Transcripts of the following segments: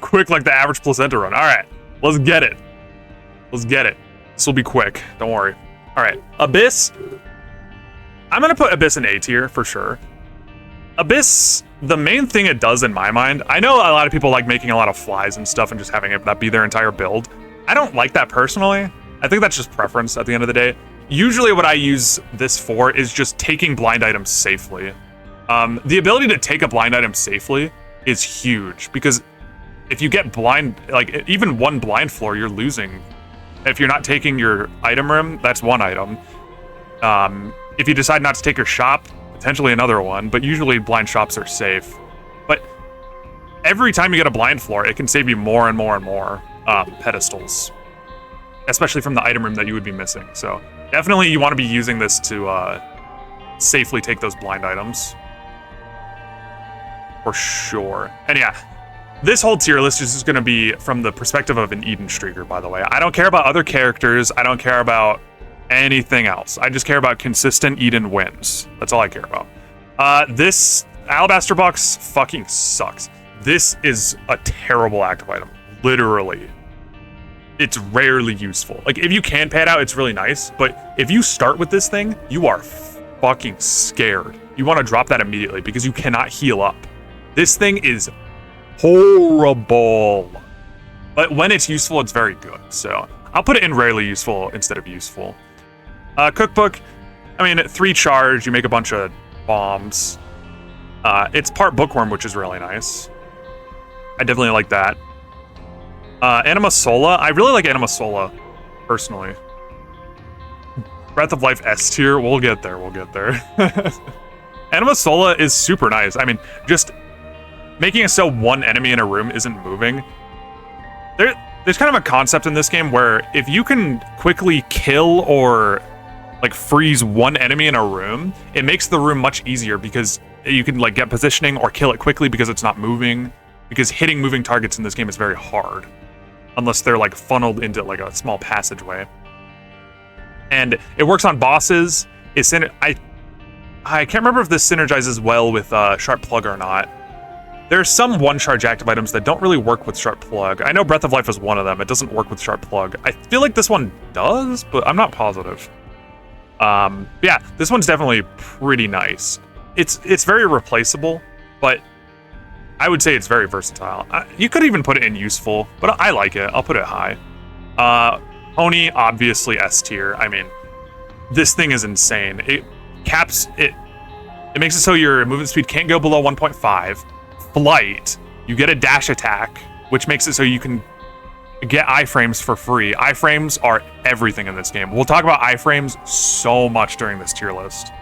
quick like the average placenta run. All right, let's get it. Let's get it. This will be quick. Don't worry. All right, Abyss. I'm gonna put Abyss in A tier for sure. Abyss, the main thing it does in my mind, I know a lot of people like making a lot of flies and stuff and just having it that be their entire build. I don't like that personally. I think that's just preference at the end of the day. Usually what I use this for is just taking blind items safely. The ability to take a blind item safely is huge because if you get blind, like even one blind floor, you're losing. If you're not taking your item room, that's one item. If you decide not to take your shop, potentially another one, but usually blind shops are safe. But every time you get a blind floor, it can save you more and more and more pedestals, especially from the item room that you would be missing. So definitely you want to be using this to safely take those blind items. For sure. And yeah, this whole tier list is just going to be from the perspective of an Eden Streaker, by the way. I don't care about other characters. I don't care about anything else. I just care about consistent Eden wins. That's all I care about. This Alabaster Box fucking sucks. This is a terrible active item. Literally. It's rarely useful. Like, if you can pay it out, it's really nice. But if you start with this thing, you are fucking scared. You want to drop that immediately because you cannot heal up. This thing is horrible. But when it's useful, it's very good. So I'll put it in rarely useful instead of useful. Cookbook, I mean, 3 charge, you make a bunch of bombs. It's part bookworm, which is really nice. I definitely like that. Anima Sola, I really like Anima Sola, personally. Breath of Life S tier, we'll get there, we'll get there. Anima Sola is super nice. I mean, just making it so one enemy in a room isn't moving. There's kind of a concept in this game where if you can quickly kill or like freeze one enemy in a room, it makes the room much easier because you can like get positioning or kill it quickly because it's not moving. Because hitting moving targets in this game is very hard, unless they're like funneled into like a small passageway. And it works on bosses. I can't remember if this synergizes well with Sharp Plug or not. There's some one-charge active items that don't really work with Sharp Plug. I know Breath of Life is one of them. It doesn't work with Sharp Plug. I feel like this one does, but I'm not positive. Yeah, this one's definitely pretty nice. It's very replaceable, but I would say it's very versatile. You could even put it in useful, but I like it. I'll put it high. Pony, obviously S tier. I mean, this thing is insane. It caps it. It makes it so your movement speed can't go below 1.5. Flight, you get a dash attack, which makes it so you can get iframes for free. Iframes are everything in this game. We'll talk about iframes so much during this tier list.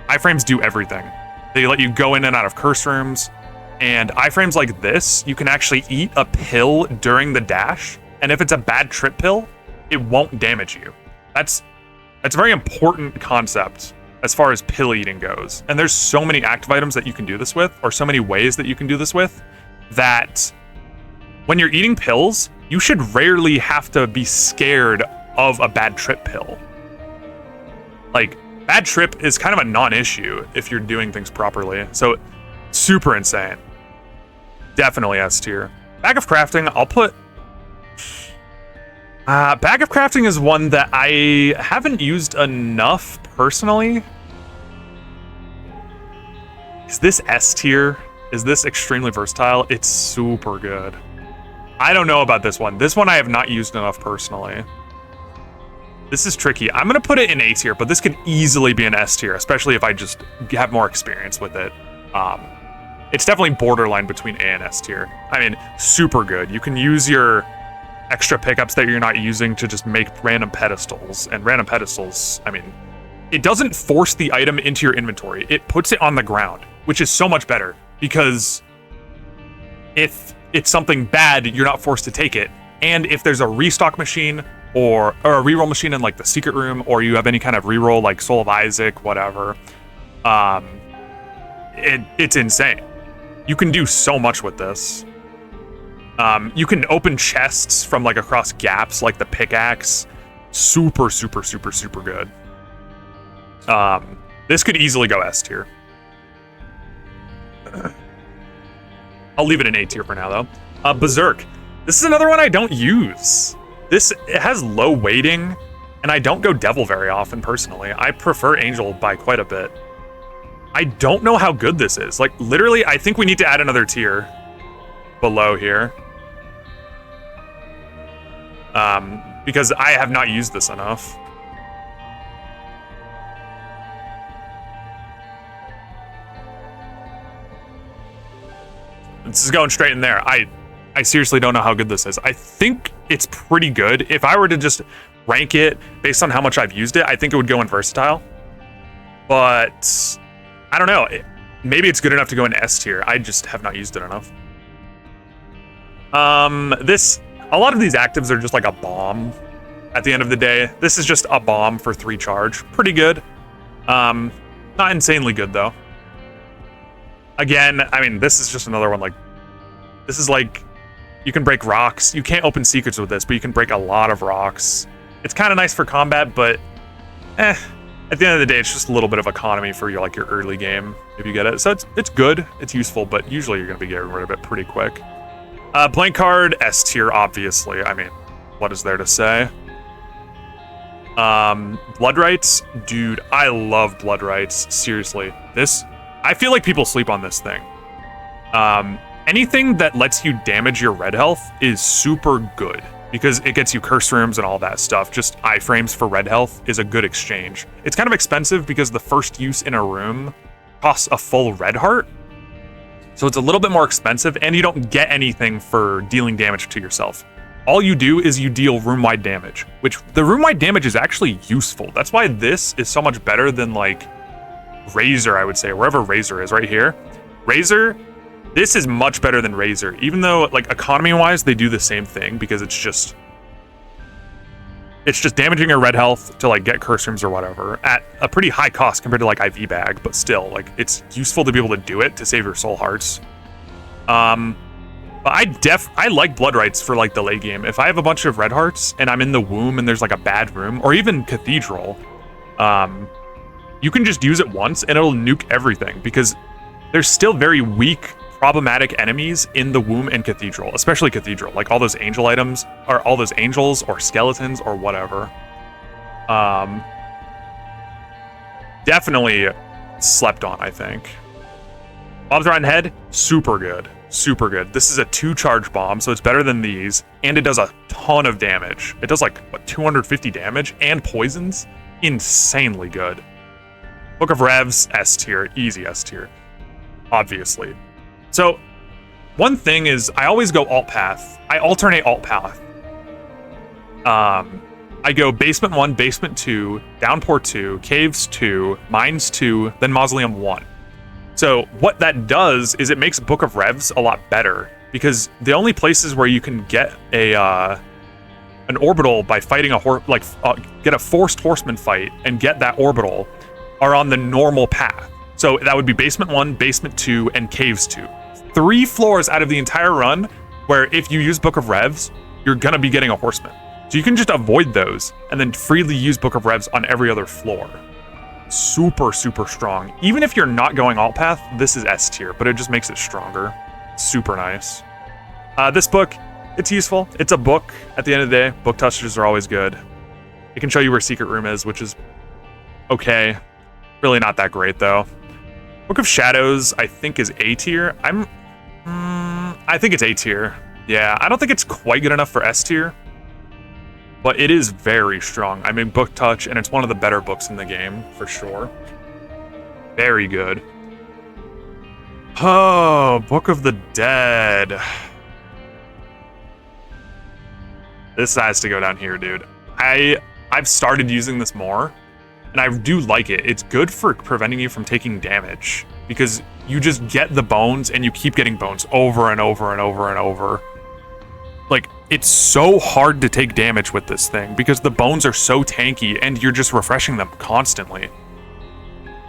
Iframes do everything. They let you go in and out of curse rooms, and iframes like this, you can actually eat a pill during the dash, and if it's a bad trip pill, it won't damage you. That's a very important concept as far as pill eating goes. And there's so many active items that you can do this with, or so many ways that you can do this with, that when you're eating pills, you should rarely have to be scared of a bad trip pill. Like, bad trip is kind of a non-issue if you're doing things properly. So, super insane. Definitely S tier. Bag of Crafting, I'll put... Bag of Crafting is one that I haven't used enough personally. Is this S tier? Is this extremely versatile? It's super good. I don't know about this one. This one I have not used enough personally. This is tricky. I'm going to put it in A tier, but this could easily be an S tier, especially if I just have more experience with it. It's definitely borderline between A and S tier. I mean, super good. You can use your extra pickups that you're not using to just make random pedestals. And random pedestals, I mean, it doesn't force the item into your inventory. It puts it on the ground, which is so much better because if it's something bad, you're not forced to take it. And if there's a restock machine or a reroll machine in like the secret room, or you have any kind of reroll like Soul of Isaac, whatever, it's insane. You can do so much with this. You can open chests from like across gaps, like the pickaxe. Super, super, super, super good. This could easily go S tier. I'll leave it in A tier for now, though. Berserk. This is another one I don't use. It has low weighting, and I don't go Devil very often, personally. I prefer Angel by quite a bit. I don't know how good this is. Like, literally, I think we need to add another tier below here. Because I have not used this enough. This is going straight in there. I seriously don't know how good this is. I think it's pretty good. If I were to just rank it based on how much I've used it, I think it would go in versatile. But I don't know. Maybe it's good enough to go in S tier. I just have not used it enough. A lot of these actives are just like a bomb at the end of the day. This is just a bomb for 3 charge. Pretty good. Not insanely good though. Again, I mean, this is just another one like, this is like, you can break rocks. You can't open secrets with this, but you can break a lot of rocks. It's kind of nice for combat, but at the end of the day, it's just a little bit of economy for your early game if you get it. So it's good, it's useful, but usually you're gonna be getting rid of it pretty quick. Blank card, S tier, obviously. I mean, what is there to say? Blood Rights, dude, I love Blood Rights. Seriously, I feel like people sleep on this thing. Anything that lets you damage your red health is super good because it gets you curse rooms and all that stuff. Just iframes for red health is a good exchange. It's kind of expensive because the first use in a room costs a full red heart. So it's a little bit more expensive and you don't get anything for dealing damage to yourself. All you do is you deal room-wide damage, which the room-wide damage is actually useful. That's why this is so much better than like Razor, I would say, wherever Razor is right here. Razor, this is much better than Razor, even though like economy-wise they do the same thing because it's just damaging your red health to like get curse rooms or whatever at a pretty high cost compared to like IV bag, but still like it's useful to be able to do it to save your soul hearts. But I like Blood Rights for like the late game. If I have a bunch of red hearts and I'm in the womb and there's like a bad room, or even Cathedral, you can just use it once and it'll nuke everything because there's still very weak problematic enemies in the womb and Cathedral, especially Cathedral, like all those angel items or all those angels or skeletons or whatever. Definitely slept on, I think. Bob's Rotten Head, super good. Super good. This is a 2-charge bomb, so it's better than these, and it does a ton of damage. It does like, what, 250 damage and poisons? Insanely good. Book of Revs, S tier, easy S tier, obviously. So, one thing is, I always go alt path. I alternate alt path. I go basement 1, basement 2, downpour 2, caves 2, mines 2, then mausoleum 1. So what that does is it makes Book of Revs a lot better because the only places where you can get an orbital by fighting get a forced horseman fight and get that orbital are on the normal path. So that would be basement 1, basement 2, and caves 2. 3 floors out of the entire run where if you use Book of Revs, you're gonna be getting a horseman. So you can just avoid those and then freely use Book of Revs on every other floor. Super, super strong. Even if you're not going alt path, this is S tier, but it just makes it stronger. Super nice. This book, it's useful. It's a book at the end of the day. Book touches are always good. It can show you where secret room is, which is okay. Really not that great though. Book of Shadows, I think is A tier. I think it's A tier. Yeah, I don't think it's quite good enough for S tier. But it is very strong. I mean, book touch, and it's one of the better books in the game, for sure. Very good. Oh, Book of the Dead. This has to go down here, dude. I've started using this more, and I do like it. It's good for preventing you from taking damage, because you just get the bones, and you keep getting bones over and over and over and over. Like, it's so hard to take damage with this thing because the bones are so tanky and you're just refreshing them constantly.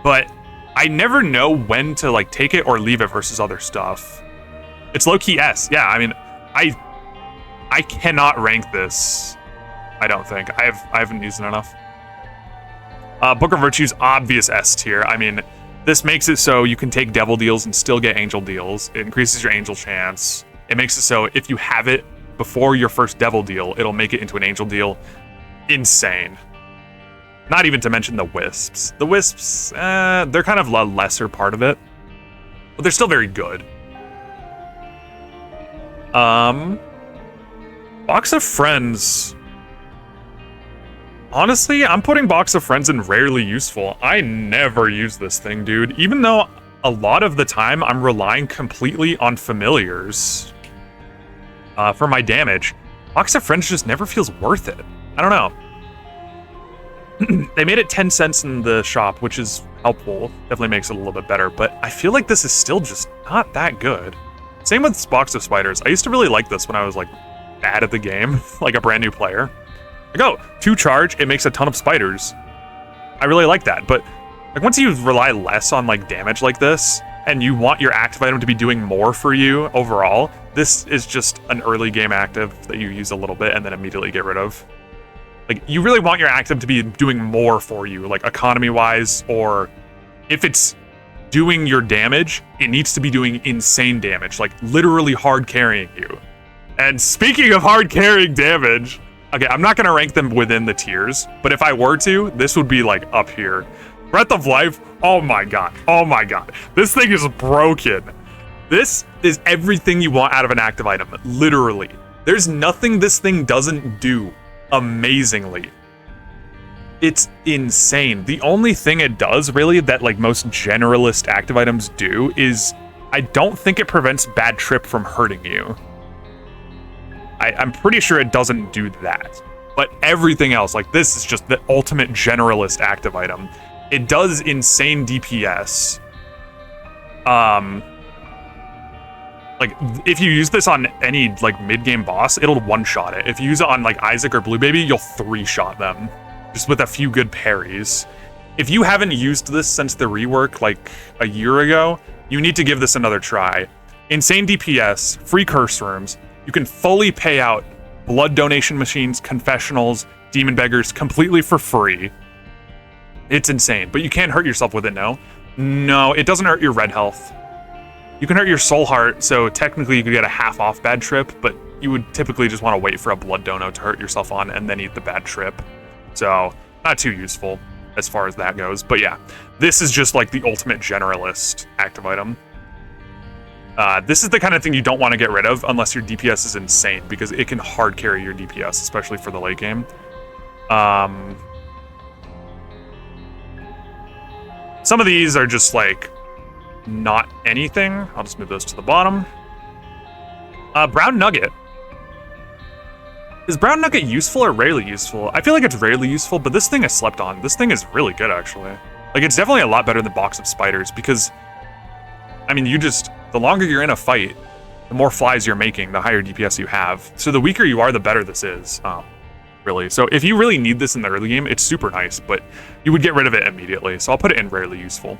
But I never know when to like take it or leave it versus other stuff. It's low-key S. Yeah, I mean, I cannot rank this. I don't think. I haven't used it enough. Book of Virtues, obvious S tier. I mean, this makes it so you can take devil deals and still get angel deals. It increases your angel chance. It makes it so if you have it before your first devil deal, it'll make it into an angel deal. Insane. Not even to mention the wisps. The wisps, they're kind of a lesser part of it, but they're still very good. Box of Friends. Honestly, I'm putting Box of Friends in rarely useful. I never use this thing, dude. Even though a lot of the time I'm relying completely on familiars for my damage, Box of Friends just never feels worth it. I don't know. They made it 10 cents in the shop, which is helpful. Definitely makes it a little bit better, but I feel like this is still just not that good. Same with Box of Spiders. I used to really like this when I was like bad at the game, like a brand new player. Like, oh, 2 charge, it makes a ton of spiders. I really like that, but like once you rely less on like damage like this, and you want your active item to be doing more for you overall, this is just an early game active that you use a little bit and then immediately get rid of. Like, you really want your active to be doing more for you, like economy-wise, or if it's doing your damage, it needs to be doing insane damage, like literally hard carrying you. And speaking of hard carrying damage, okay, I'm not gonna rank them within the tiers, but if I were to, this would be like up here. Breath of Life, oh my god, this thing is broken. This is everything you want out of an active item, literally. There's nothing this thing doesn't do amazingly. It's insane. The only thing it does really that like most generalist active items do is I don't think it prevents bad trip from hurting you. I'm pretty sure it doesn't do that. But everything else, like this is just the ultimate generalist active item. It does insane DPS. Like, if you use this on any, like, mid-game boss, it'll one-shot it. If you use it on, like, Isaac or Blue Baby, you'll 3-shot them. Just with a few good parries. If you haven't used this since the rework, like, a year ago, you need to give this another try. Insane DPS, free curse rooms, you can fully pay out blood donation machines, confessionals, demon beggars, completely for free. It's insane, but you can't hurt yourself with it, no? No, it doesn't hurt your red health. You can hurt your soul heart, so technically you could get a half off bad trip, but you would typically just want to wait for a blood dono to hurt yourself on and then eat the bad trip. So, not too useful as far as that goes. But yeah, this is just like the ultimate generalist active item. This is the kind of thing you don't want to get rid of unless your DPS is insane, because it can hard carry your DPS, especially for the late game. Some of these are just like not anything. I'll just move those to the bottom. Brown Nugget. Is Brown Nugget useful or rarely useful? I feel like it's rarely useful, but this thing is slept on. This thing is really good, actually. Like, it's definitely a lot better than Box of Spiders, because, I mean, the longer you're in a fight, the more flies you're making, the higher DPS you have. So the weaker you are, the better this is, really. So if you really need this in the early game, it's super nice, but you would get rid of it immediately. So I'll put it in rarely useful.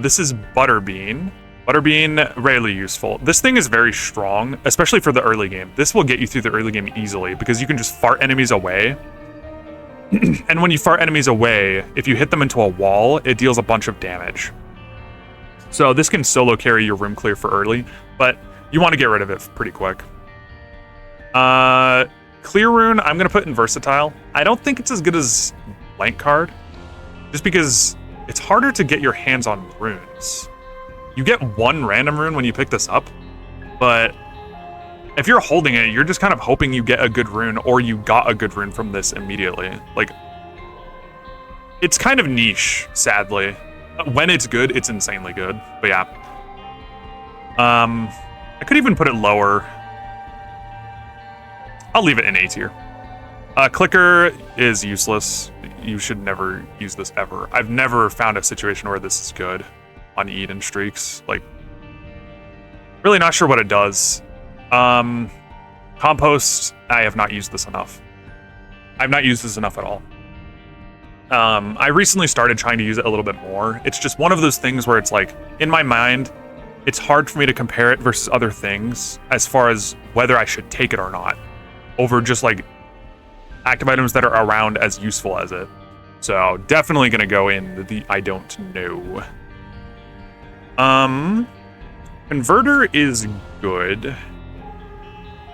This is Butterbean. Butterbean, rarely useful. This thing is very strong, especially for the early game. This will get you through the early game easily, because you can just fart enemies away. And when you fart enemies away, if you hit them into a wall, it deals a bunch of damage. So this can solo carry your room clear for early, but you want to get rid of it pretty quick. Clear Rune, I'm going to put in Versatile. I don't think it's as good as Blank Card, just because it's harder to get your hands on runes. You get one random rune when you pick this up, but if you're holding it, you're just kind of hoping you get a good rune, or you got a good rune from this immediately. Like, it's kind of niche, sadly. When it's good, it's insanely good. But yeah. I could even put it lower. I'll leave it in A tier. Clicker is useless. You should never use this ever. I've never found a situation where this is good on Eden streaks. Like, really not sure what it does. Compost, I have not used this enough. I've not used this enough at all. I recently started trying to use it a little bit more. It's just one of those things where it's like, in my mind, it's hard for me to compare it versus other things as far as whether I should take it or not, over just like active items that are around as useful as it. So definitely gonna go in the I don't know. Converter is good.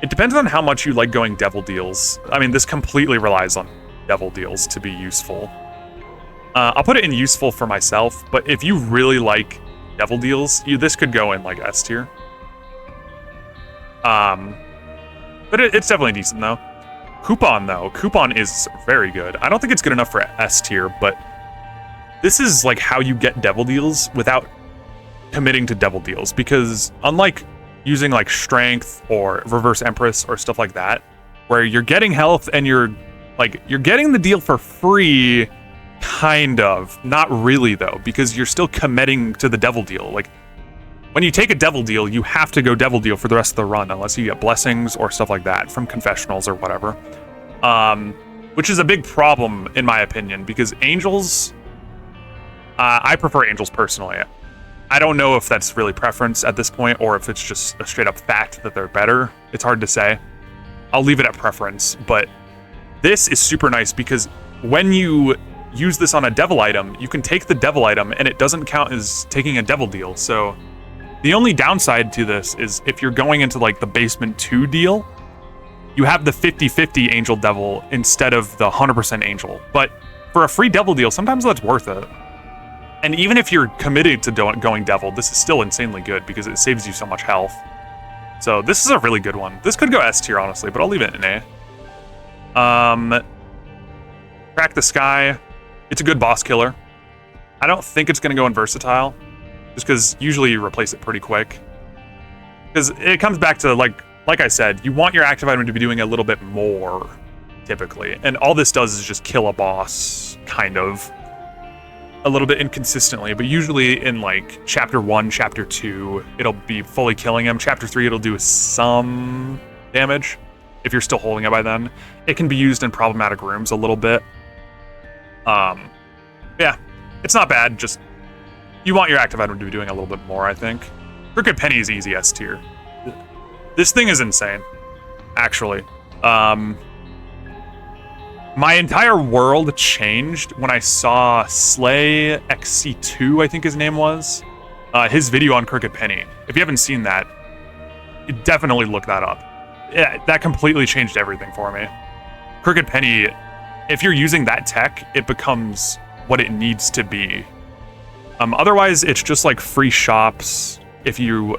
It depends on how much you like going Devil Deals. I mean, this completely relies on Devil Deals to be useful. I'll put it in useful for myself, but if you really like Devil Deals, this could go in like S tier. But it's definitely decent though. Coupon though, Coupon is very good. I don't think it's good enough for S tier, but this is like how you get Devil Deals without committing to Devil Deals, because unlike using like Strength or Reverse Empress or stuff like that, where you're getting health and you're getting the deal for free, kind of. Not really though, because you're still committing to the Devil Deal. Like, when you take a Devil Deal, you have to go Devil Deal for the rest of the run, unless you get blessings or stuff like that from confessionals or whatever. Which is a big problem in my opinion, because angels, I prefer angels personally. I don't know if that's really preference at this point, or if it's just a straight up fact that they're better. It's hard to say. I'll leave it at preference, but this is super nice because when you use this on a devil item, you can take the devil item and it doesn't count as taking a Devil Deal. So the only downside to this is if you're going into like the Basement 2 deal, you have the 50-50 Angel Devil instead of the 100% Angel. But for a free Devil Deal, sometimes that's worth it. And even if you're committed to going Devil, this is still insanely good because it saves you so much health. So this is a really good one. This could go S tier, honestly, but I'll leave it in A. Crack the Sky. It's a good boss killer. I don't think it's going to go in Versatile, just because usually you replace it pretty quick. Because it comes back to, like I said, you want your active item to be doing a little bit more, typically. And all this does is just kill a boss, kind of. A little bit inconsistently, but usually in like chapter 1, chapter 2, it'll be fully killing him. Chapter 3, it'll do some damage if you're still holding it by then. It can be used in problematic rooms a little bit. Yeah, it's not bad, just you want your active item to be doing a little bit more, I think. Crooked Penny is easy S tier. This thing is insane, actually. My entire world changed when I saw Slay XC2, I think his name was. His video on Crooked Penny. If you haven't seen that, definitely look that up. Yeah, that completely changed everything for me. Crooked Penny, if you're using that tech, it becomes what it needs to be. Otherwise, it's just like free shops. If you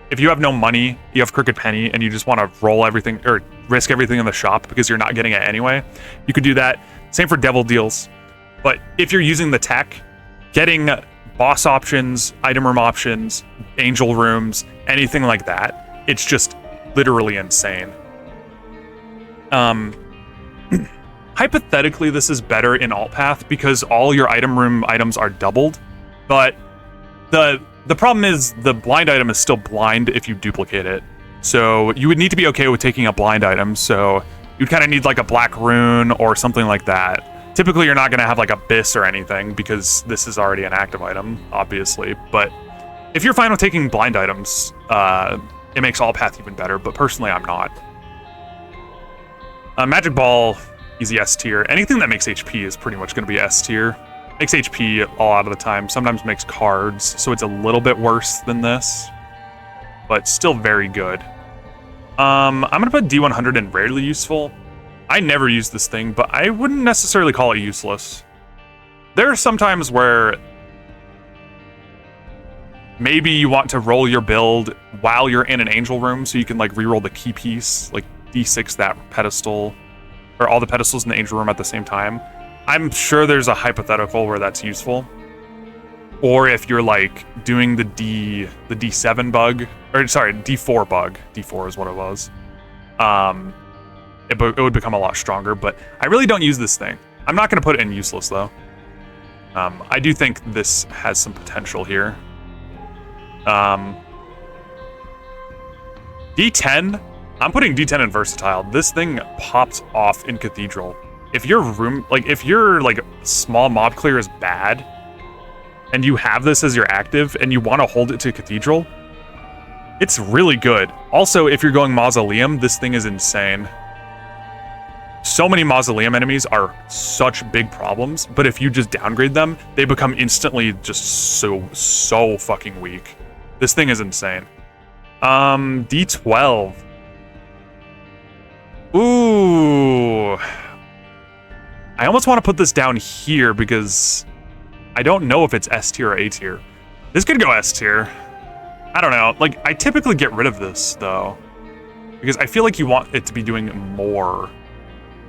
have no money, you have Crooked Penny, and you just want to roll everything or risk everything in the shop because you're not getting it anyway, you could do that. Same for Devil Deals. But if you're using the tech, getting boss options, item room options, angel rooms, anything like that, it's just literally insane. Hypothetically, this is better in Alt Path because all your item room items are doubled, but the problem is the blind item is still blind if you duplicate it. So you would need to be okay with taking a blind item. So you'd kind of need like a black rune or something like that. Typically, you're not going to have like Abyss or anything because this is already an active item, obviously. But if you're fine with taking blind items, it makes Alt Path even better. But personally, I'm not. Magic Ball, easy S tier. Anything that makes HP is pretty much going to be S tier. Makes HP all out of the time. Sometimes makes cards, so it's a little bit worse than this, but still very good. I'm gonna put D100 in rarely useful. I never use this thing, but I wouldn't necessarily call it useless. There are some times where maybe you want to roll your build while you're in an angel room, so you can like reroll the key piece, like D6 that pedestal, or all the pedestals in the angel room at the same time. I'm sure there's a hypothetical where that's useful. Or if you're like doing the D7 bug, or sorry, D4 bug. D4 is what it was. It would become a lot stronger, but I really don't use this thing. I'm not gonna put it in useless though. I do think this has some potential here. D10, I'm putting D10 in Versatile. This thing pops off in Cathedral. If your small mob clear is bad, and you have this as your active, and you want to hold it to Cathedral, it's really good. Also, if you're going Mausoleum, this thing is insane. So many Mausoleum enemies are such big problems, but if you just downgrade them, they become instantly just so fucking weak. This thing is insane. D12. Ooh. I almost want to put this down here because I don't know if it's S tier or A tier. This could go S tier. I don't know. Like, I typically get rid of this, though, because I feel like you want it to be doing more,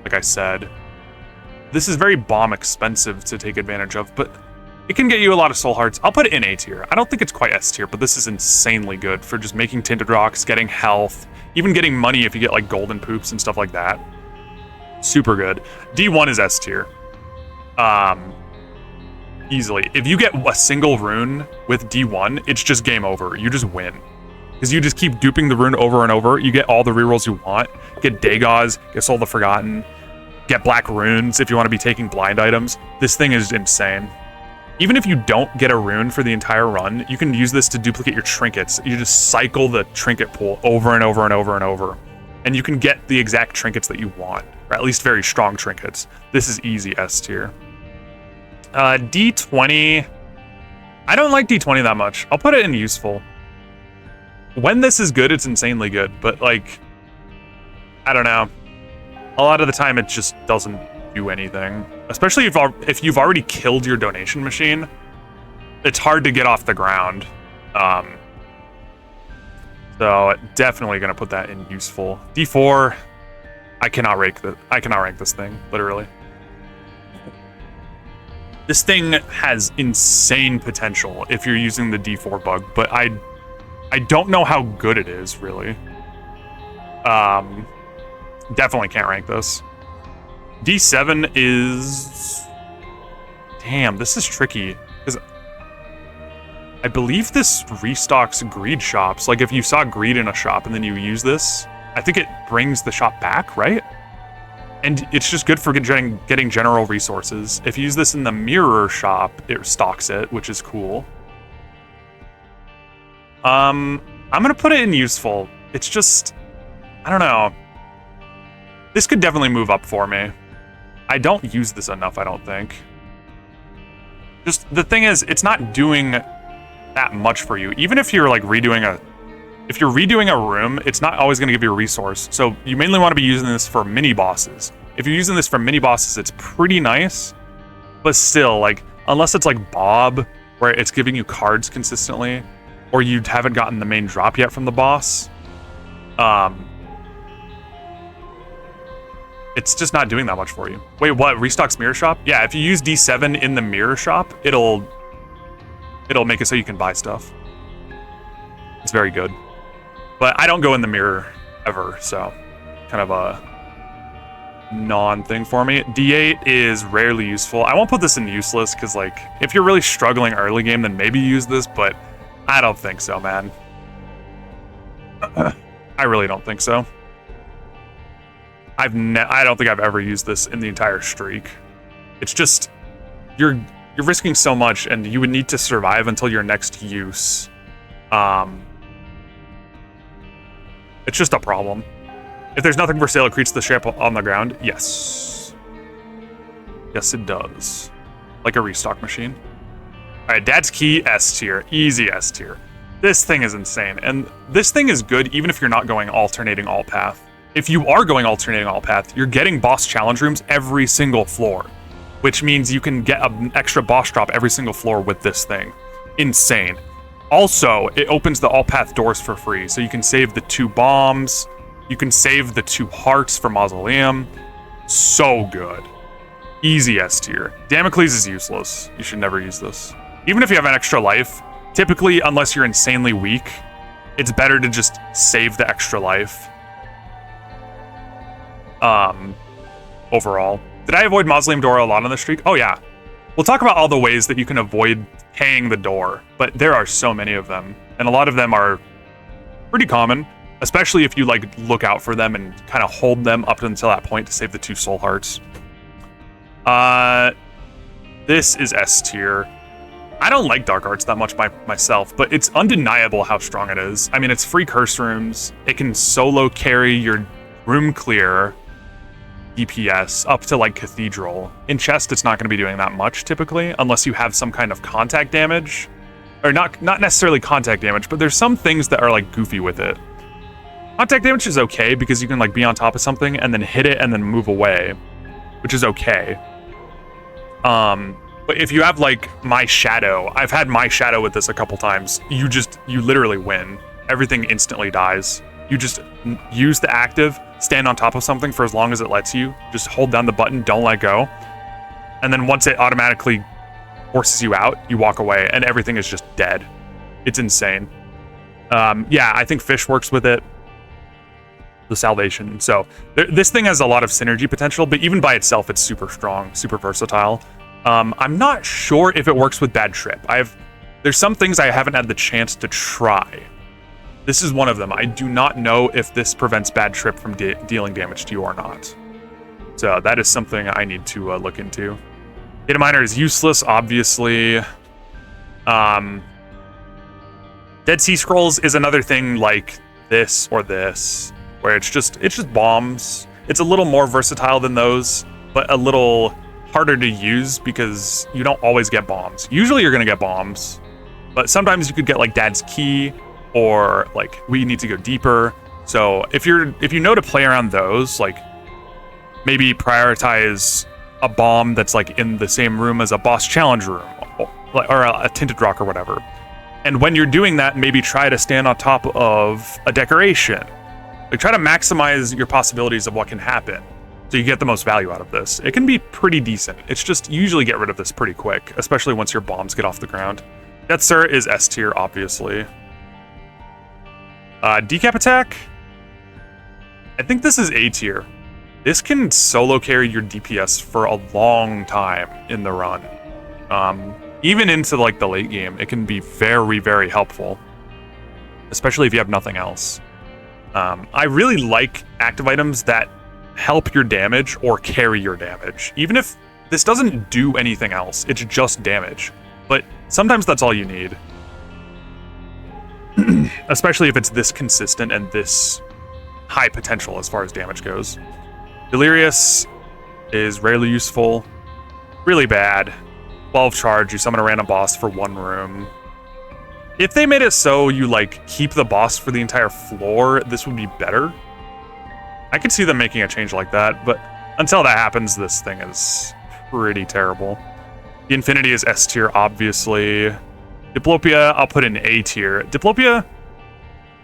like I said. This is very bomb expensive to take advantage of, but it can get you a lot of soul hearts. I'll put it in A tier. I don't think it's quite S tier, but this is insanely good for just making tinted rocks, getting health, even getting money if you get, like, golden poops and stuff like that. Super good. D1 is S tier. Easily. If you get a single rune with D1, it's just game over. You just win. Because you just keep duping the rune over and over. You get all the rerolls you want. Get Dagoz, get Soul of the Forgotten, get black runes if you want to be taking blind items. This thing is insane. Even if you don't get a rune for the entire run, you can use this to duplicate your trinkets. You just cycle the trinket pool over and over and over and over. And you can get the exact trinkets that you want, or at least very strong trinkets. This is easy S tier. D20. I don't like D20 that much. I'll put it in useful. When this is good, it's insanely good, but, like, I don't know. A lot of the time, it just doesn't do anything. Especially if you've already killed your donation machine, it's hard to get off the ground. So definitely gonna put that in useful. D4. I cannot rank this thing, literally. This thing has insane potential if you're using the D4 bug, but I don't know how good it is, really. Definitely can't rank this. D7 is... Damn, this is tricky. Because I believe this restocks greed shops. Like, if you saw greed in a shop and then you use this, I think it brings the shop back, right? And it's just good for getting general resources. If you use this in the mirror shop, it stocks it, which is cool. I'm gonna put it in useful. It's just, I don't know. This could definitely move up for me. I don't use this enough, I don't think. Just, the thing is, it's not doing that much for you. Even if you're, like, if you're redoing a room, it's not always going to give you a resource. So you mainly want to be using this for mini bosses. If you're using this for mini bosses, it's pretty nice. But still, like, unless it's like Bob, where it's giving you cards consistently, or you haven't gotten the main drop yet from the boss, it's just not doing that much for you. Wait, what? Restocks mirror shop? Yeah, if you use D7 in the mirror shop, it'll make it so you can buy stuff. It's very good. But I don't go in the mirror ever, so kind of a non-thing for me. D8 is rarely useful. I won't put this in useless, because, like, if you're really struggling early game, then maybe use this, but I don't think so, man. I really don't think so. I don't think I've ever used this in the entire streak. It's just, you're risking so much, and you would need to survive until your next use. It's just a problem. If there's nothing for sale, it creates the shape on the ground. Yes. Yes, it does. Like a restock machine. Alright, Dad's Key, S tier. Easy S tier. This thing is insane. And this thing is good even if you're not going alternating alt path. If you are going alternating alt path, you're getting boss challenge rooms every single floor, which means you can get an extra boss drop every single floor with this thing. Insane. Also, it opens the alt path doors for free, so you can save the 2 bombs, you can save the 2 hearts for Mausoleum. So good. Easy S tier. Damocles is useless. You should never use this. Even if you have an extra life, typically, unless you're insanely weak, it's better to just save the extra life. Overall. Did I avoid Mausoleum door a lot on the streak? Oh yeah. We'll talk about all the ways that you can avoid paying the door, but there are so many of them, and a lot of them are pretty common, especially if you, like, look out for them and kind of hold them up until that point to save the 2 soul hearts. This is S tier. I don't like Dark Arts that much myself, but it's undeniable how strong it is. I mean, it's free curse rooms. It can solo carry your room clear DPS up to, like, Cathedral. In chest, it's not going to be doing that much, typically, unless you have some kind of contact damage. or not necessarily contact damage, but there's some things that are like goofy with it. Contact damage is okay because you can like be on top of something and then hit it and then move away, which is okay. But if you have like My Shadow, I've had My Shadow with this a couple times. You literally win. Everything instantly dies. You just use the active, stand on top of something for as long as it lets you. Just hold down the button, don't let go. And then once it automatically forces you out, you walk away and everything is just dead. It's insane. Yeah, I think Fish works with it. The Salvation. So this thing has a lot of synergy potential, but even by itself, it's super strong, super versatile. I'm not sure if it works with Bad Trip. There's some things I haven't had the chance to try. This is one of them. I do not know if this prevents Bad Trip from dealing damage to you or not. So that is something I need to look into. Data Miner is useless, obviously. Dead Sea Scrolls is another thing like this or this, where it's just bombs. It's a little more versatile than those, but a little harder to use because you don't always get bombs. Usually you're gonna get bombs, but sometimes you could get like Dad's Key, or like we need to go deeper. So if you know to play around those, like maybe prioritize a bomb that's like in the same room as a boss challenge room, or a Tinted Rock or whatever. And when you're doing that, maybe try to stand on top of a decoration. Like try to maximize your possibilities of what can happen so you get the most value out of this. It can be pretty decent. It's just usually get rid of this pretty quick, especially once your bombs get off the ground. Death Sir is S tier, obviously. Decap Attack, I think this is A tier. This can solo carry your DPS for a long time in the run. Even into like the late game, it can be very, very helpful, especially if you have nothing else. I really like active items that help your damage or carry your damage. Even if this doesn't do anything else, it's just damage. But sometimes that's all you need. Especially if it's this consistent and this high potential as far as damage goes. Delirious is rarely useful. Really bad. 12 charge, you summon a random boss for 1 room. If they made it so you like keep the boss for the entire floor, this would be better. I could see them making a change like that, but until that happens, this thing is pretty terrible. The Infinity is S tier, obviously. Diplopia, I'll put in A tier. Diplopia,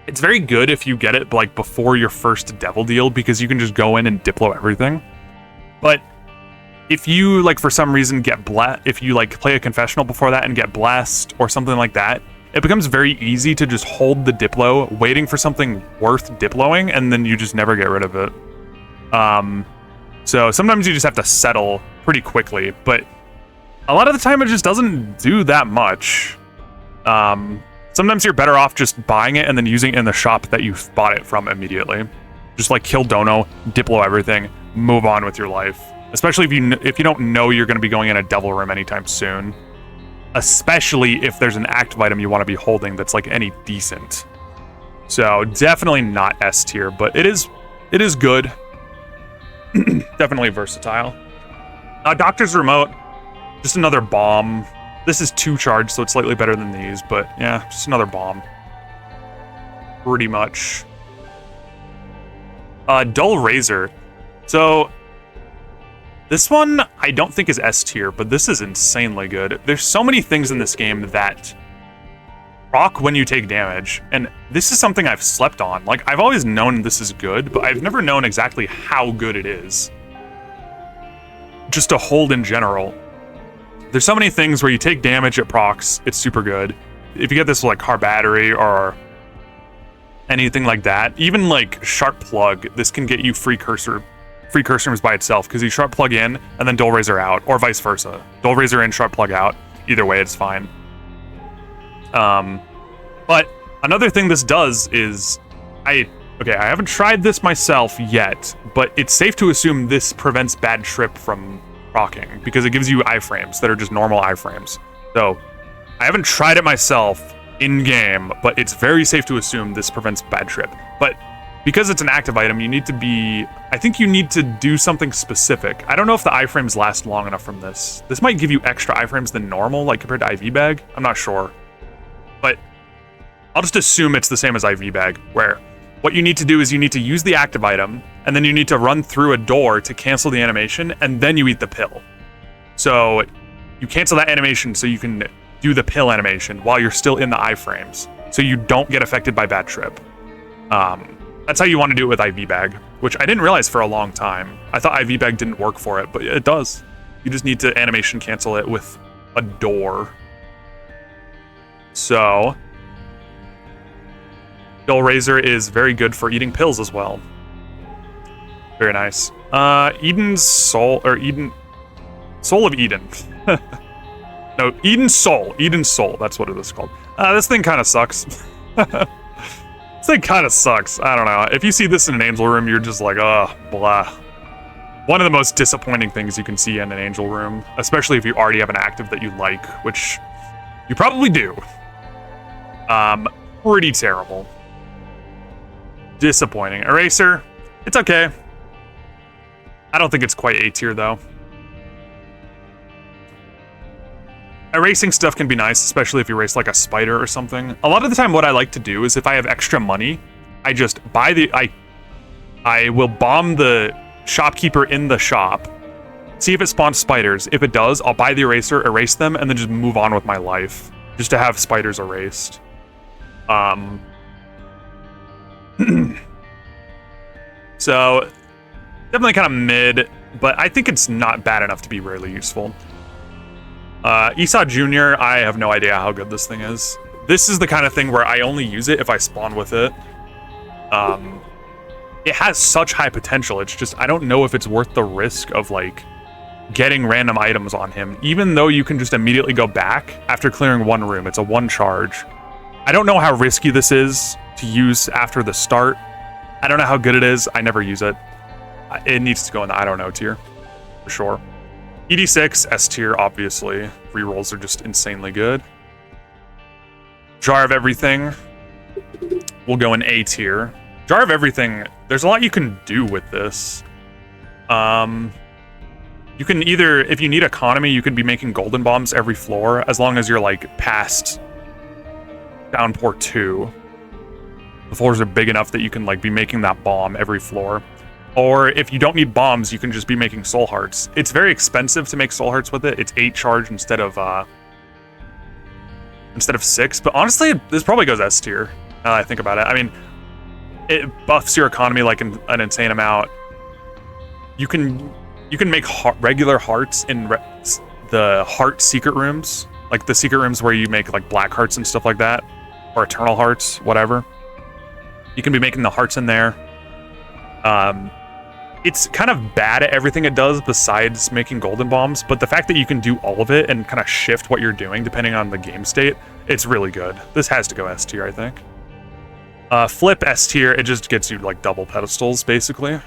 it's very good if you get it like before your first Devil Deal, because you can just go in and Diplo everything. But if you like for some reason get if you like play a confessional before that and get blessed or something like that, it becomes very easy to just hold the Diplo, waiting for something worth Diploing, and then you just never get rid of it. So sometimes you just have to settle pretty quickly, but a lot of the time it just doesn't do that much. Sometimes you're better off just buying it and then using it in the shop that you bought it from immediately. Just like kill Dono, Diplo everything, move on with your life. Especially if you don't know you're going to be going in a Devil Room anytime soon. Especially if there's an active item you want to be holding that's like any decent. So definitely not S tier, but it is good. Definitely versatile. Doctor's Remote, just another bomb. This is 2 charge, so it's slightly better than these, but yeah, just another bomb. Pretty much. Dull Razor. So this one I don't think is S tier, but this is insanely good. There's so many things in this game that proc when you take damage, and this is something I've slept on. Like, I've always known this is good, but I've never known exactly how good it is. Just to hold in general. There's so many things where you take damage, it procs, it's super good. If you get this like Car Battery or anything like that, even like Sharp Plug, this can get you free cursors by itself, because you Sharp Plug in and then Dull Razor out, or vice versa. Dull Razor in, Sharp Plug out. Either way, it's fine. But another thing this does is, I haven't tried this myself yet, but it's safe to assume this prevents Bad Trip from proccing, because it gives you iframes that are just normal iframes. So I haven't tried it myself in game, but it's very safe to assume this prevents Bad Trip. But because it's an active item, I think you need to do something specific. I don't know if the iframes last long enough from this. This might give you extra iframes than normal, like compared to IV Bag. I'm not sure. but I'll just assume it's the same as IV Bag, where what you need to do is you need to use the active item, and then you need to run through a door to cancel the animation, and then you eat the pill. So you cancel that animation so you can do the pill animation while you're still in the iframes, so you don't get affected by Bad Trip. That's how you want to do it with IV Bag, which I didn't realize for a long time. I thought IV Bag didn't work for it, but it does. You just need to animation cancel it with a door. So Pill Razor is very good for eating pills as well. Very nice. Eden's Soul, or Soul of Eden. No, Eden's Soul. Eden's Soul, that's what it is called. This thing kind of sucks. This thing kind of sucks. I don't know. If you see this in an Angel Room, you're just like, ugh, blah. One of the most disappointing things you can see in an Angel Room, especially if you already have an active that you like, which you probably do. Pretty terrible. Disappointing. Eraser, it's okay. I don't think it's quite A tier though. Erasing stuff can be nice, especially if you erase like a spider or something. A lot of the time what I like to do is if I have extra money, I just buy the... I will bomb the shopkeeper in the shop, see if it spawns spiders. If it does, I'll buy the eraser, erase them, and then just move on with my life. Just to have spiders erased. So, definitely kind of mid, but I think it's not bad enough to be rarely useful. Esau Jr., I have no idea how good this thing is. This is the kind of thing where I only use it if I spawn with it. It has such high potential, it's just, I don't know if it's worth the risk of, like, getting random items on him, even though you can just immediately go back after clearing one room. It's a one charge. I don't know how risky this is to use after the start. I don't know how good it is. I never use it. It needs to go in the I don't know tier, for sure. ED6, S tier, obviously. Rerolls are just insanely good. Jar of Everything will go in A tier. Jar of Everything, there's a lot you can do with this. You can either, if you need economy, you can be making golden bombs every floor, as long as you're, like, past Downpour 2. The floors are big enough that you can, like, be making that bomb every floor. Or if you don't need bombs, you can just be making soul hearts. It's very expensive to make soul hearts with it. It's 8 charge instead of 6. But honestly, this probably goes S tier, now that I think about it. I mean, it buffs your economy like an insane amount. You can make regular hearts in the heart secret rooms, like the secret rooms where you make like black hearts and stuff like that, or eternal hearts, whatever. You can be making the hearts in there. It's kind of bad at everything it does besides making golden bombs, but the fact that you can do all of it and kind of shift what you're doing depending on the game state, it's really good. This has to go S tier, I think. Flip S tier, it just gets you like double pedestals, basically.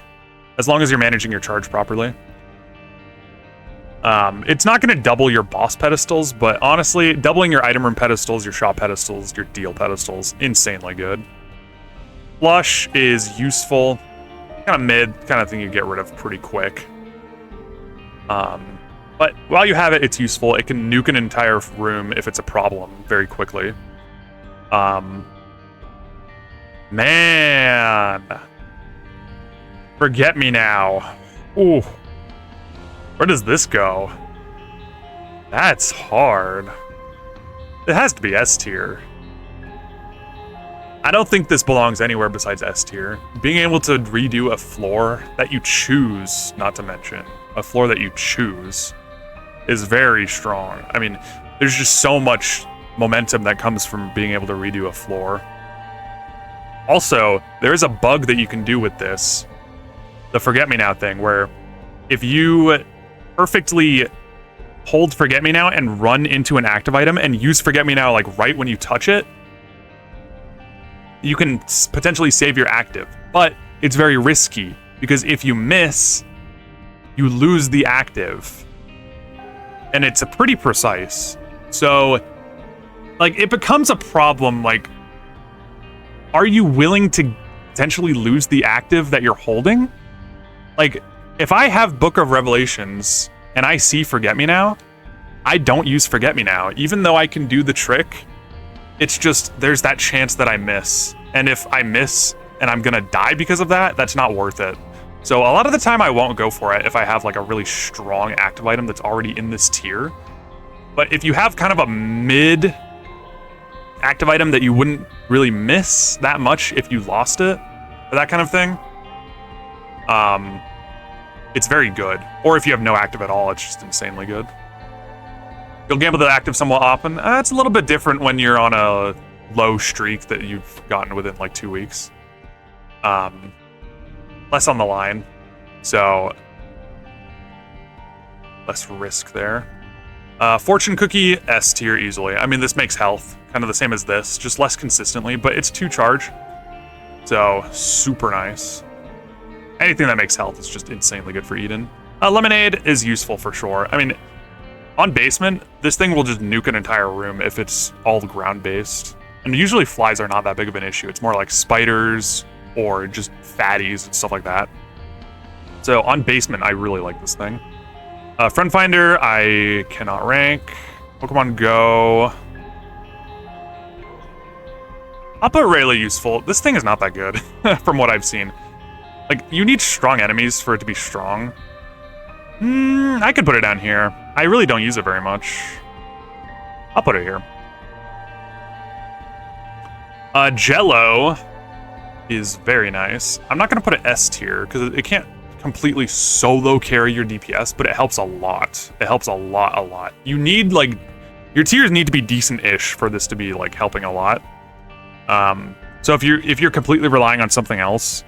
As long as you're managing your charge properly. It's not going to double your boss pedestals, but honestly, doubling your item room pedestals, your shop pedestals, your deal pedestals, insanely good. Flush is useful. Kind of mid, kind of thing you get rid of pretty quick. But while you have it, it's useful. It can nuke an entire room if it's a problem very quickly. Man. Forget Me Now. Ooh. Where does this go? That's hard. It has to be S tier. I don't think this belongs anywhere besides S tier. Being able to redo a floor that you choose, not to mention, a floor that you choose, is very strong. I mean, there's just so much momentum that comes from being able to redo a floor. Also, there is a bug that you can do with this, the Forget Me Now thing, where if you perfectly hold Forget Me Now and run into an active item and use Forget Me Now like right when you touch it, you can potentially save your active, but it's very risky because if you miss, you lose the active, and it's a pretty precise. So, like, it becomes a problem. Like, are you willing to potentially lose the active that you're holding? Like, if I have Book of Revelations and I see Forget Me Now, I don't use Forget Me Now, even though I can do the trick It's just, there's that chance that I miss. And if I miss and I'm gonna die because of that, that's not worth it. So a lot of the time I won't go for it if I have like a really strong active item that's already in this tier. But if you have kind of a mid active item that you wouldn't really miss that much if you lost it, or that kind of thing, it's very good. Or if you have no active at all, it's just insanely good. You'll gamble the active somewhat often. It's a little bit different when you're on a low streak that you've gotten within like 2 weeks. Less on the line, so less risk there. Fortune Cookie, S tier easily. I mean, this makes health, kind of the same as this, just less consistently, but it's 2 charge, so super nice. Anything that makes health is just insanely good for Eden. Lemonade is useful for sure. I mean, on basement, this thing will just nuke an entire room if it's all ground-based. And usually flies are not that big of an issue. It's more like spiders or just fatties and stuff like that. So on basement, I really like this thing. Friend Finder, I cannot rank. Pokemon Go. I'll put Rayleigh useful. This thing is not that good from what I've seen. Like, you need strong enemies for it to be strong. I could put it down here. I really don't use it very much. I'll put it here. Jello is very nice. I'm not going to put it S tier because it can't completely solo carry your DPS, but it helps a lot. It helps a lot. You need, like, your tiers need to be decent-ish for this to be, like, helping a lot. So if you're completely relying on something else,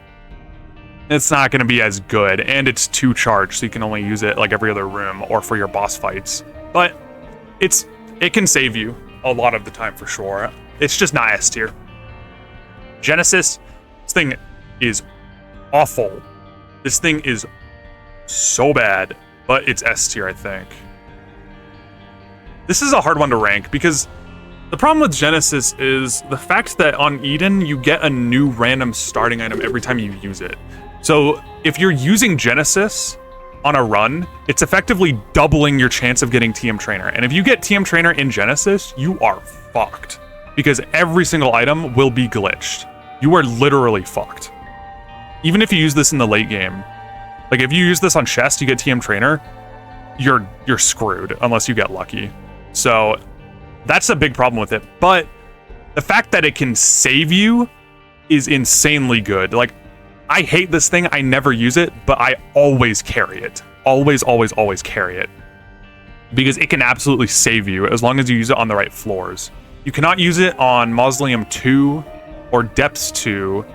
it's not going to be as good, and it's 2 charge, so you can only use it like every other room or for your boss fights. But it can save you a lot of the time for sure. It's just not S tier. Genesis, this thing is awful. This thing is so bad, but it's S tier, I think. This is a hard one to rank because the problem with Genesis is the fact that on Eden, you get a new random starting item every time you use it. So if you're using Genesis on a run, it's effectively doubling your chance of getting TM Trainer. And if you get TM Trainer in Genesis, you are fucked because every single item will be glitched. You are literally fucked. Even if you use this in the late game, like if you use this on chest, you get TM Trainer, you're screwed unless you get lucky. So that's a big problem with it. But the fact that it can save you is insanely good. Like, I hate this thing. I never use it, but I always carry it. Always carry it. Because it can absolutely save you as long as you use it on the right floors. You cannot use it on Mausoleum 2 or Depths 2.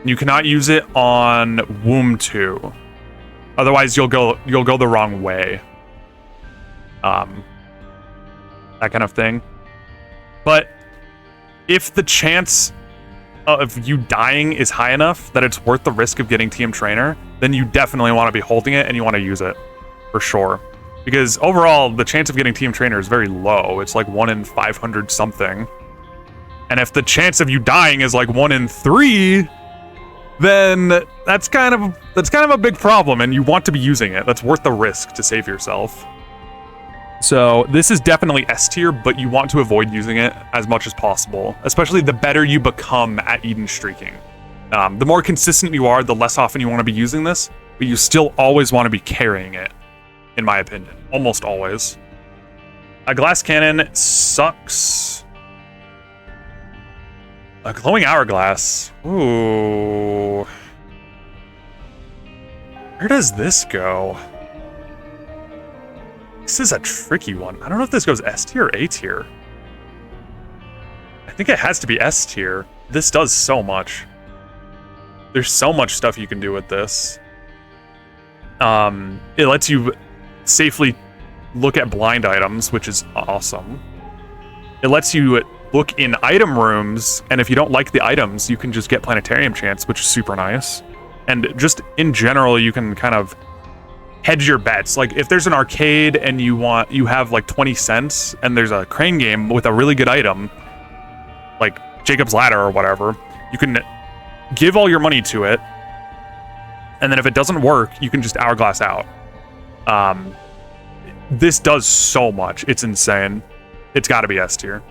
You cannot use it on Womb 2. Otherwise, you'll go the wrong way. That kind of thing. But if the chance of you dying is high enough that it's worth the risk of getting TM Trainer, then you definitely want to be holding it and you want to use it for sure. Because overall, the chance of getting TM Trainer is very low. It's like 1 in 500 something. And if the chance of you dying is like 1 in 3, then that's kind of a big problem, and you want to be using it. That's worth the risk to save yourself. So this is definitely S tier, but you want to avoid using it as much as possible, especially the better you become at Eden streaking. The more consistent you are, the less often you want to be using this, but you still always want to be carrying it, in my opinion. Almost always. A Glass Cannon sucks. A Glowing Hourglass. Ooh. Where does this go? This is a tricky one. I don't know if this goes S tier or A tier. I think it has to be S tier. This does so much. There's so much stuff you can do with this. It lets you safely look at blind items, which is awesome. It lets you look in item rooms, and if you don't like the items, you can just get Planetarium Chance, which is super nice. And just in general, you can kind of hedge your bets. Like if there's an arcade and you have like 20 cents and there's a crane game with a really good item, like Jacob's Ladder or whatever, you can give all your money to it. And then if it doesn't work, you can just Hourglass out. This does so much. It's insane. It's got to be S tier.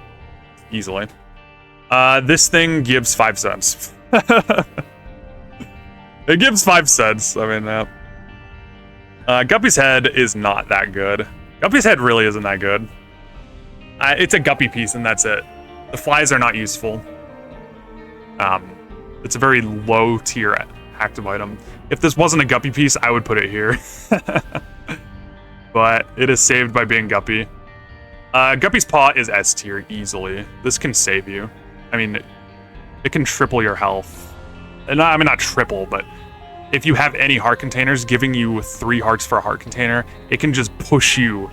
Easily. This thing gives 5 cents. It gives 5 cents. I mean, Guppy's Head is not that good. Guppy's Head really isn't that good. It's a Guppy piece and that's it. The flies are not useful. It's a very low tier active item. If this wasn't a Guppy piece, I would put it here. But it is saved by being Guppy. Guppy's Paw is S tier easily. This can save you. I mean, it can triple your health. And I mean, not triple, but if you have any heart containers, giving you 3 hearts for a heart container, it can just push you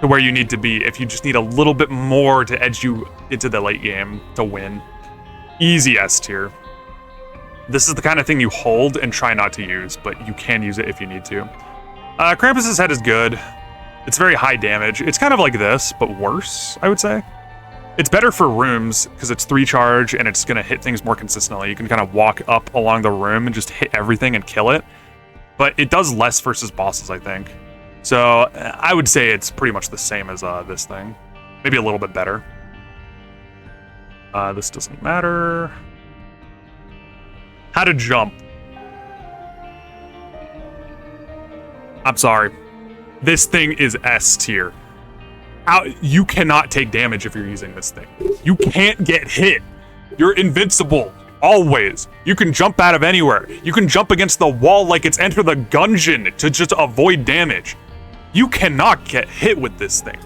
to where you need to be if you just need a little bit more to edge you into the late game to win. Easy S tier. This is the kind of thing you hold and try not to use, but you can use it if you need to. Krampus's Head is good. It's very high damage. It's kind of like this, but worse, I would say. It's better for rooms because it's 3 charge and it's going to hit things more consistently. You can kind of walk up along the room and just hit everything and kill it. But it does less versus bosses, I think. So I would say it's pretty much the same as this thing. Maybe a little bit better. This doesn't matter. How to jump. I'm sorry. This thing is S tier. You cannot take damage if you're using this thing. You can't get hit. You're invincible. Always. You can jump out of anywhere. You can jump against the wall like it's Enter the Gungeon to just avoid damage. You cannot get hit with this thing.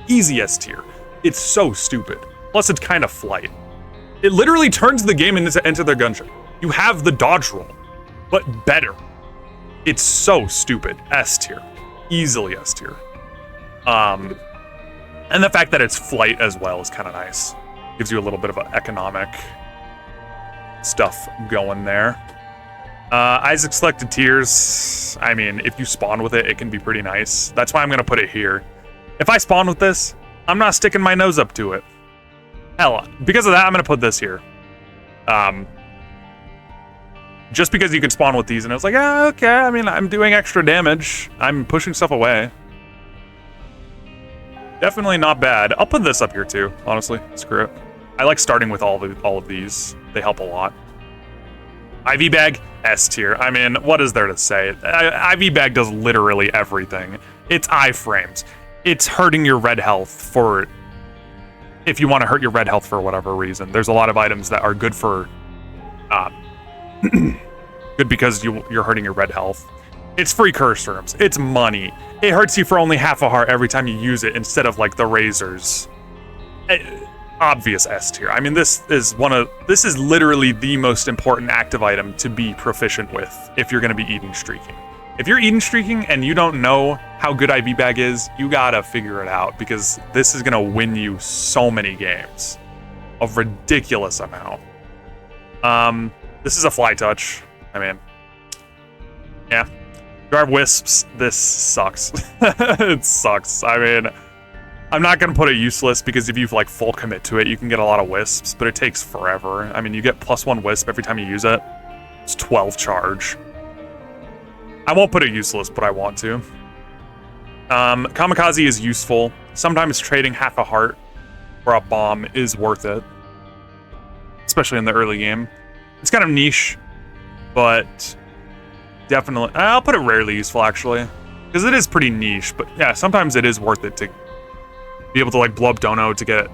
Easy S tier. It's so stupid. Plus it's kind of flight. It literally turns the game into Enter the Gungeon. You have the dodge roll, but better. It's so stupid. S tier. Easily S tier. And the fact that it's flight as well is kind of nice. Gives you a little bit of economic stuff going there. Isaac's Selected Tears. I mean, if you spawn with it, it can be pretty nice. That's why I'm going to put it here. If I spawn with this, I'm not sticking my nose up to it. Hell, because of that, I'm going to put this here. Just because you can spawn with these, and I was like, ah, okay, I mean, I'm doing extra damage. I'm pushing stuff away. Definitely not bad. I'll put this up here too, honestly. Screw it. I like starting with all of these. They help a lot. IV Bag, S tier. I mean, what is there to say? IV Bag does literally everything. It's iframes. It's hurting your red health for... if you want to hurt your red health for whatever reason. There's a lot of items that are good for... good because you're hurting your red health. It's free curse rooms. It's money. It hurts you for only half a heart every time you use it instead of like the razors. Obvious S tier. I mean, this is literally the most important active item to be proficient with if you're going to be Eden streaking. If you're Eden streaking and you don't know how good IV Bag is, you gotta figure it out because this is going to win you so many games. A ridiculous amount. This is a fly touch. I mean, yeah. Drive Wisps, this sucks. It sucks. I mean, I'm not going to put it useless because if you like full commit to it, you can get a lot of Wisps, but it takes forever. I mean, you get +1 Wisp every time you use it. It's 12 charge. I won't put it useless, but I want to. Kamikaze is useful. Sometimes trading half a heart for a bomb is worth it. Especially in the early game. It's kind of niche, but... definitely, I'll put it rarely useful actually, because it is pretty niche. But yeah, sometimes it is worth it to be able to like blow up Dono to get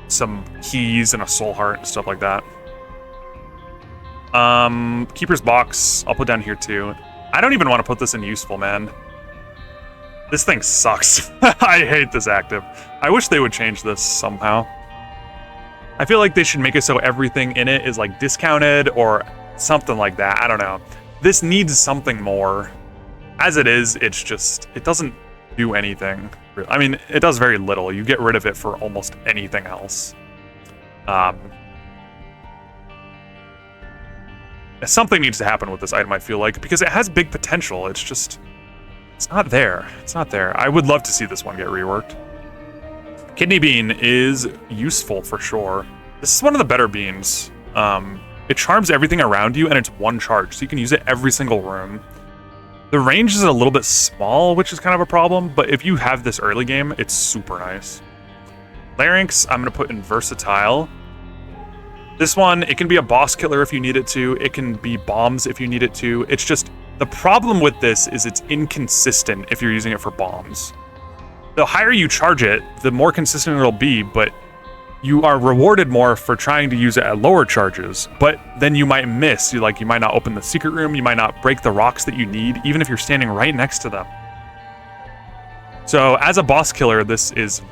some keys and a soul heart and stuff like that. Keeper's Box, I'll put down here too. I don't even want to put this in useful, man. This thing sucks. I hate this active. I wish they would change this somehow. I feel like they should make it so everything in it is like discounted or something like that. I don't know. This needs something more. As it is, it's just, it doesn't do anything. I mean, it does very little. You get rid of it for almost anything else. Something needs to happen with this item, I feel like, because it has big potential. It's just, it's not there. It's not there. I would love to see this one get reworked. Kidney Bean is useful for sure. This is one of the better beans. It charms everything around you, and it's 1 charge, so you can use it every single room. The range is a little bit small, which is kind of a problem, but if you have this early game, it's super nice. Larynx, I'm going to put in Versatile. This one, it can be a boss killer if you need it to. It can be bombs if you need it to. It's just, the problem with this is it's inconsistent if you're using it for bombs. The higher you charge it, the more consistent it'll be, but you are rewarded more for trying to use it at lower charges. But then you might miss. You might not open the secret room, you might not break the rocks that you need, even if you're standing right next to them. So as a boss killer, this is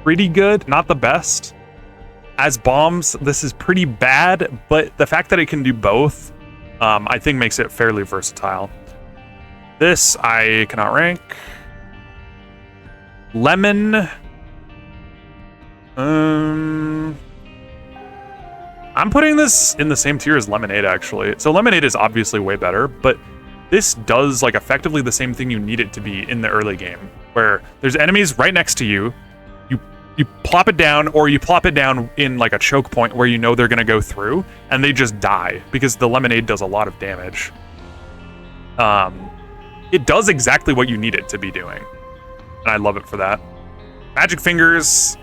pretty good, not the best. As bombs, this is pretty bad, but the fact that it can do both, I think makes it fairly versatile. This, I cannot rank. Lemon. I'm putting this in the same tier as Lemonade, actually. So Lemonade is obviously way better, but this does, like, effectively the same thing you need it to be in the early game, where there's enemies right next to you. You plop it down, or you plop it down in like a choke point where you know they're gonna go through, and they just die because the Lemonade does a lot of damage. It does exactly what you need it to be doing, and I love it for that. Magic Fingers,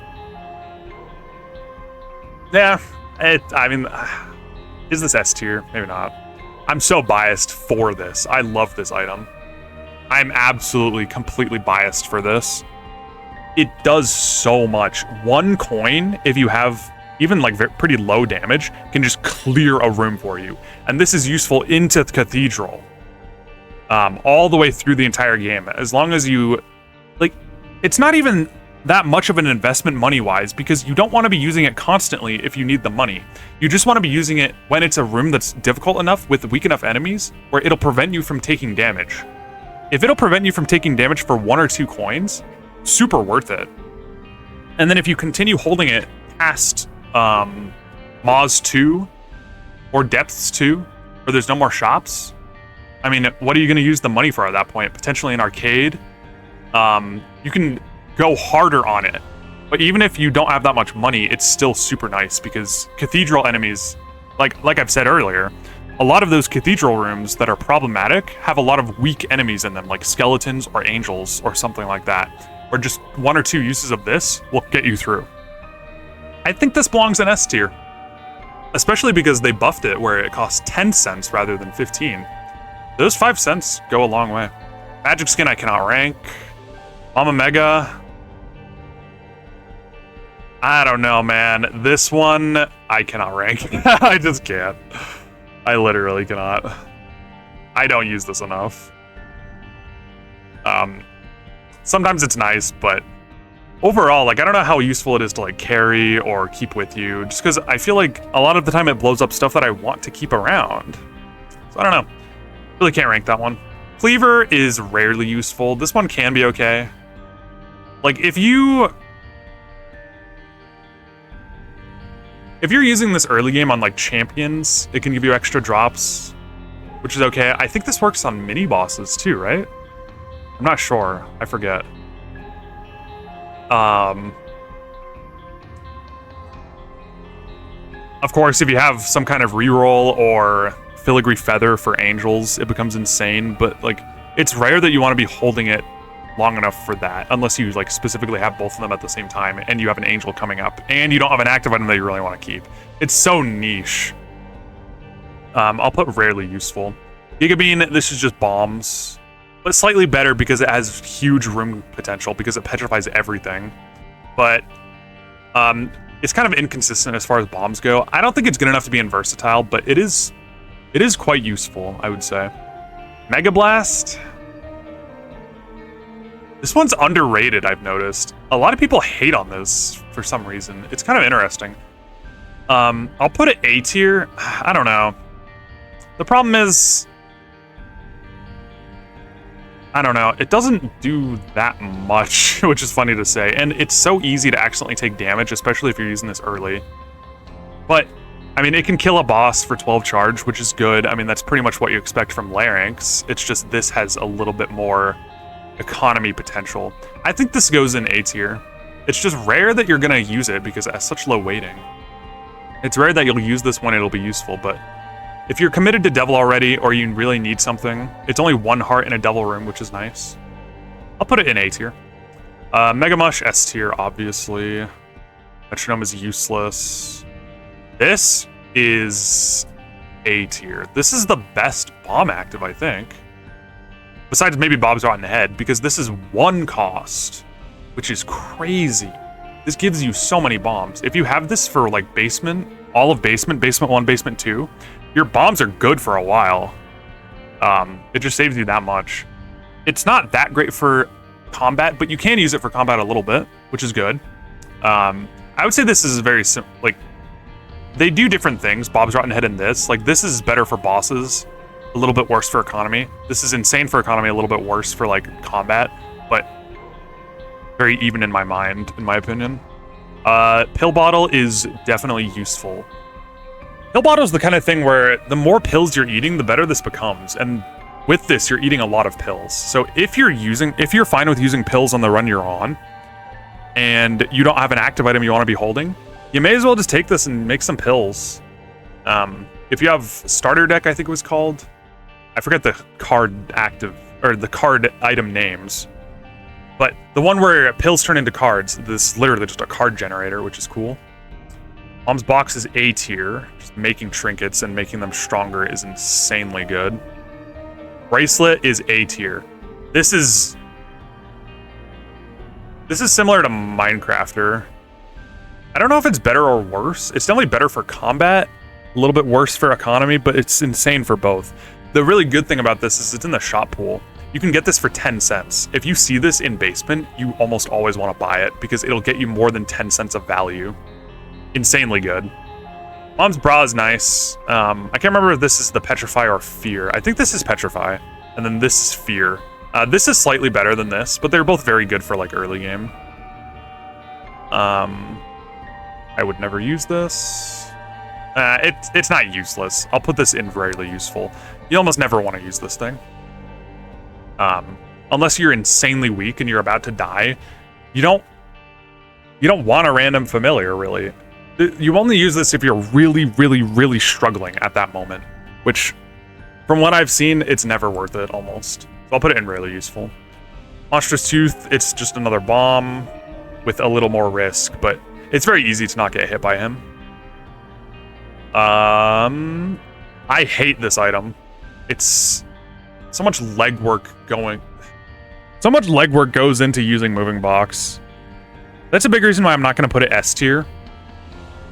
yeah, I mean, is this S tier? Maybe not. I'm so biased for this. I love this item. I'm absolutely, completely biased for this. It does so much. One coin, if you have even like pretty low damage, can just clear a room for you. And this is useful into Cathedral. All the way through the entire game. As long as you, like, it's not even that much of an investment money-wise, because you don't want to be using it constantly if you need the money. You just want to be using it when it's a room that's difficult enough with weak enough enemies where it'll prevent you from taking damage. If it'll prevent you from taking damage for 1 or 2 coins, super worth it. And then if you continue holding it past Moz 2 or Depths 2, where there's no more shops, I mean, what are you going to use the money for at that point? Potentially an arcade. You can go harder on it. But even if you don't have that much money, it's still super nice because Cathedral enemies, like I've said earlier, a lot of those Cathedral rooms that are problematic have a lot of weak enemies in them, like skeletons or angels or something like that. Or just 1 or 2 uses of this will get you through. I think this belongs in S tier. Especially because they buffed it where it costs 10 cents rather than 15. Those 5 cents go a long way. Magic Skin I cannot rank. Mama Mega. I don't know, man. This one I cannot rank. I just can't. I literally cannot. I don't use this enough. Sometimes it's nice, but overall, like, I don't know how useful it is to, like, carry or keep with you, just because I feel like a lot of the time it blows up stuff that I want to keep around. So I don't know. Really can't rank that one. Cleaver is rarely useful. This one can be okay. Like, if you're using this early game on, like, champions, it can give you extra drops, which is okay. I think this works on mini bosses too, right? I'm not sure. I forget. Of course, if you have some kind of reroll or filigree feather for angels, it becomes insane, but, like, it's rare that you want to be holding it long enough for that, unless you, like, specifically have both of them at the same time, and you have an angel coming up, and you don't have an active item that you really want to keep. It's so niche. I'll put rarely useful. Giga Bean, this is just bombs, but slightly better because it has huge room potential, because it petrifies everything. But it's kind of inconsistent as far as bombs go. I don't think it's good enough to be versatile, but it is quite useful, I would say. Mega Blast. This one's underrated, I've noticed. A lot of people hate on this for some reason. It's kind of interesting. I'll put it A tier. I don't know. The problem is, I don't know, it doesn't do that much, which is funny to say, and it's so easy to accidentally take damage, especially if you're using this early. But, I mean, it can kill a boss for 12 charge, which is good. I mean, that's pretty much what you expect from Larynx. It's just this has a little bit more economy potential. I think this goes in A tier. It's just rare that you're gonna use it because it has such low weighting. It's rare that you'll use this when it'll be useful, but if you're committed to Devil already, or you really need something, it's only 1 heart in a Devil room, which is nice. I'll put it in A tier. Mega Mush, S tier, obviously. Metronome is useless. This is A tier. This is the best bomb active, I think. Besides maybe Bob's Rotten Head, because this is 1 cost, which is crazy. This gives you so many bombs. If you have this for like basement, all of basement, basement 1, basement 2, your bombs are good for a while. It just saves you that much. It's not that great for combat, but you can use it for combat a little bit, which is good. I would say this is very like, they do different things, Bob's Rotten Head and this. Like, this is better for bosses, a little bit worse for economy. This is insane for economy, a little bit worse for like combat, but very even in my mind, in my opinion. Pill bottle is definitely useful. Pill bottle is the kind of thing where the more pills you're eating, the better this becomes. And with this, you're eating a lot of pills. So if you're fine with using pills on the run you're on, and you don't have an active item you want to be holding, you may as well just take this and make some pills. If you have starter deck, I think it was called. I forget the card active, or the card item names. But the one where pills turn into cards, this is literally just a card generator, which is cool. Mom's Box is A tier. Just making trinkets and making them stronger is insanely good. Bracelet is A tier. This is similar to Minecrafter. I don't know if it's better or worse. It's definitely better for combat, a little bit worse for economy, but it's insane for both. The really good thing about this is it's in the shop pool. You can get this for 10 cents. If you see this in basement, you almost always want to buy it because it'll get you more than 10 cents of value. Insanely good. Mom's Bra is nice. I can't remember if this is the Petrify or Fear. I think this is Petrify, and then this is Fear. This is slightly better than this, but they're both very good for like early game. I would never use this. It's not useless. I'll put this in rarely useful. You almost never want to use this thing. Unless you're insanely weak and you're about to die, you don't want a random familiar, really. You only use this if you're really, really, really struggling at that moment, which, from what I've seen, it's never worth it, almost. So I'll put it in rarely useful. Monstrous Tooth, it's just another bomb with a little more risk, but it's very easy to not get hit by him. I hate this item. It's so much legwork going. So much legwork goes into using Moving Box. That's a big reason why I'm not going to put it S tier.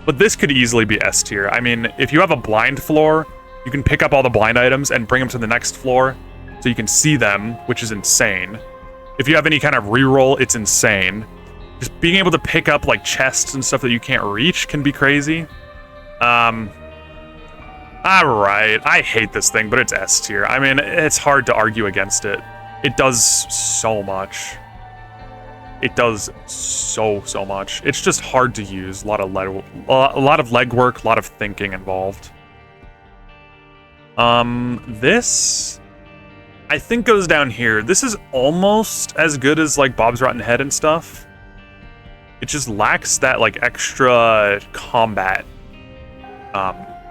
But this could easily be S tier. I mean, if you have a blind floor, you can pick up all the blind items and bring them to the next floor so you can see them, which is insane. If you have any kind of reroll, it's insane. Just being able to pick up like chests and stuff that you can't reach can be crazy. Alright, I hate this thing, but it's S tier. I mean, it's hard to argue against it. It does so much. It does so much. It's just hard to use. A lot of legwork, a lot of thinking involved. This I think goes down here. This is almost as good as like Bob's Rotten Head and stuff. It just lacks that like extra combat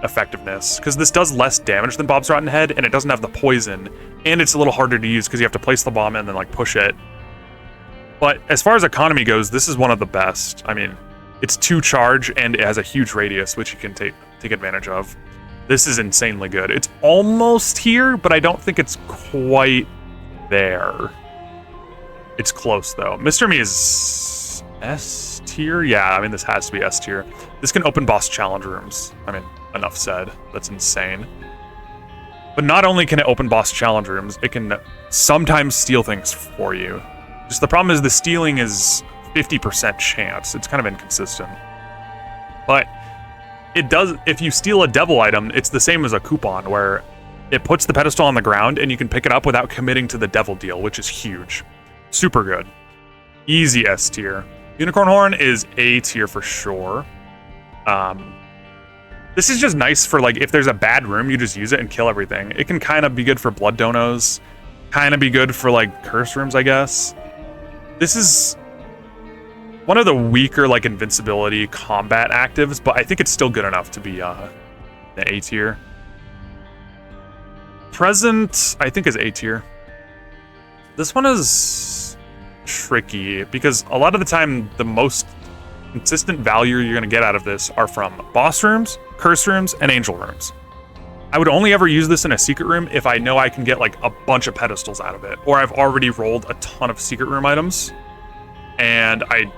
effectiveness, because this does less damage than Bob's Rotten Head, and it doesn't have the poison, and it's a little harder to use because you have to place the bomb and then like push it. But as far as economy goes, this is one of the best. I mean, it's 2 charge and it has a huge radius, which you can take advantage of. This is insanely good. It's almost here, but I don't think it's quite there. It's close though. Mr. Me is S tier? Yeah, I mean, this has to be S tier. This can open boss challenge rooms. I mean, enough said. That's insane. But not only can it open boss challenge rooms, it can sometimes steal things for you. Just the problem is the stealing is 50% chance. It's kind of inconsistent. But it does, if you steal a devil item, it's the same as a coupon where it puts the pedestal on the ground and you can pick it up without committing to the devil deal, which is huge. Super good. Easy S tier. Unicorn Horn is A tier for sure. This is just nice for like, if there's a bad room, you just use it and kill everything. It can kind of be good for blood donos, kind of be good for like curse rooms, I guess. This is one of the weaker like invincibility combat actives, but I think it's still good enough to be the A tier. Present, I think, is A tier. This one is tricky because a lot of the time the most consistent value you're going to get out of this are from boss rooms, curse rooms, and angel rooms. I would only ever use this in a secret room if I know I can get like a bunch of pedestals out of it, or I've already rolled a ton of secret room items, and I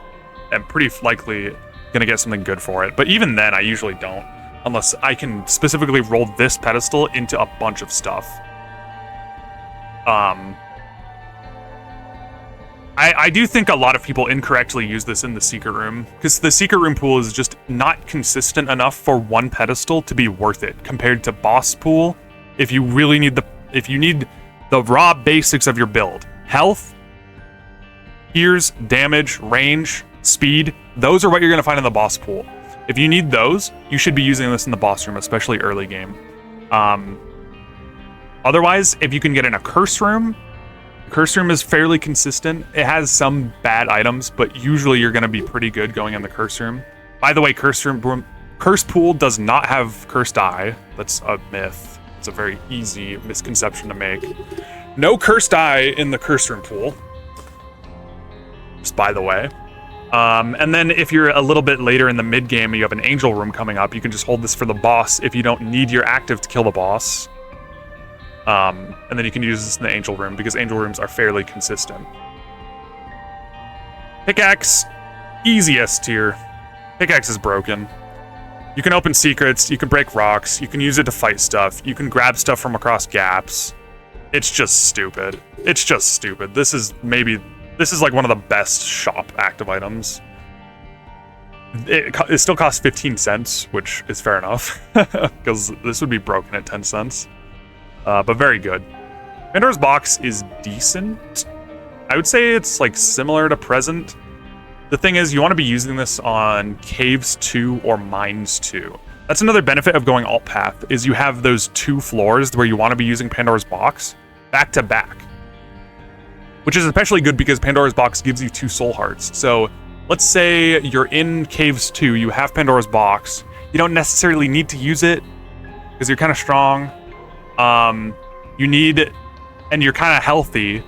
am pretty likely going to get something good for it. But even then, I usually don't, unless I can specifically roll this pedestal into a bunch of stuff. I do think a lot of people incorrectly use this in the secret room, because the secret room pool is just not consistent enough for one pedestal to be worth it compared to boss pool. If you really need the raw basics of your build, health, tears, damage, range, speed, those are what you're going to find in the boss pool. If you need those, you should be using this in the boss room, especially early game. Otherwise, if you can get in a curse room is fairly consistent. It has some bad items, but usually you're going to be pretty good going in the curse room. By the way, curse pool does not have cursed eye. That's a myth. It's a very easy misconception to make. No cursed eye in the curse room pool. Just by the way. And then if you're a little bit later in the mid game and you have an angel room coming up, you can just hold this for the boss if you don't need your active to kill the boss. And then you can use this in the angel room because angel rooms are fairly consistent. Pickaxe, easy S tier. Pickaxe is broken. You can open secrets, you can break rocks, you can use it to fight stuff, you can grab stuff from across gaps. It's just stupid. It's just stupid. This is like one of the best shop active items. It still costs 15 cents, which is fair enough, because this would be broken at 10 cents. But very good. Pandora's Box is decent. I would say it's like similar to Present. The thing is, you want to be using this on Caves 2 or Mines 2. That's another benefit of going alt path, is you have those 2 floors where you want to be using Pandora's Box back to back. Which is especially good because Pandora's Box gives you 2 soul hearts. So let's say you're in Caves 2, you have Pandora's Box. You don't necessarily need to use it because you're kind of strong. And you're kind of healthy.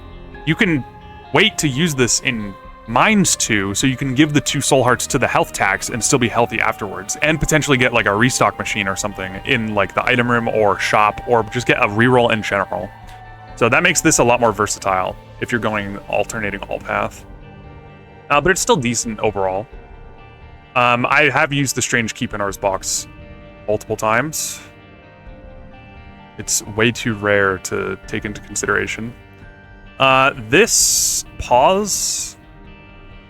You can wait to use this in Mines 2, so you can give the 2 soul hearts to the health tax and still be healthy afterwards, and potentially get like a restock machine or something in like the item room or shop, or just get a reroll in general. So that makes this a lot more versatile if you're going alternating alt path. But it's still decent overall. I have used the Strange Key Pandora's Box multiple times. It's way too rare to take into consideration. This pause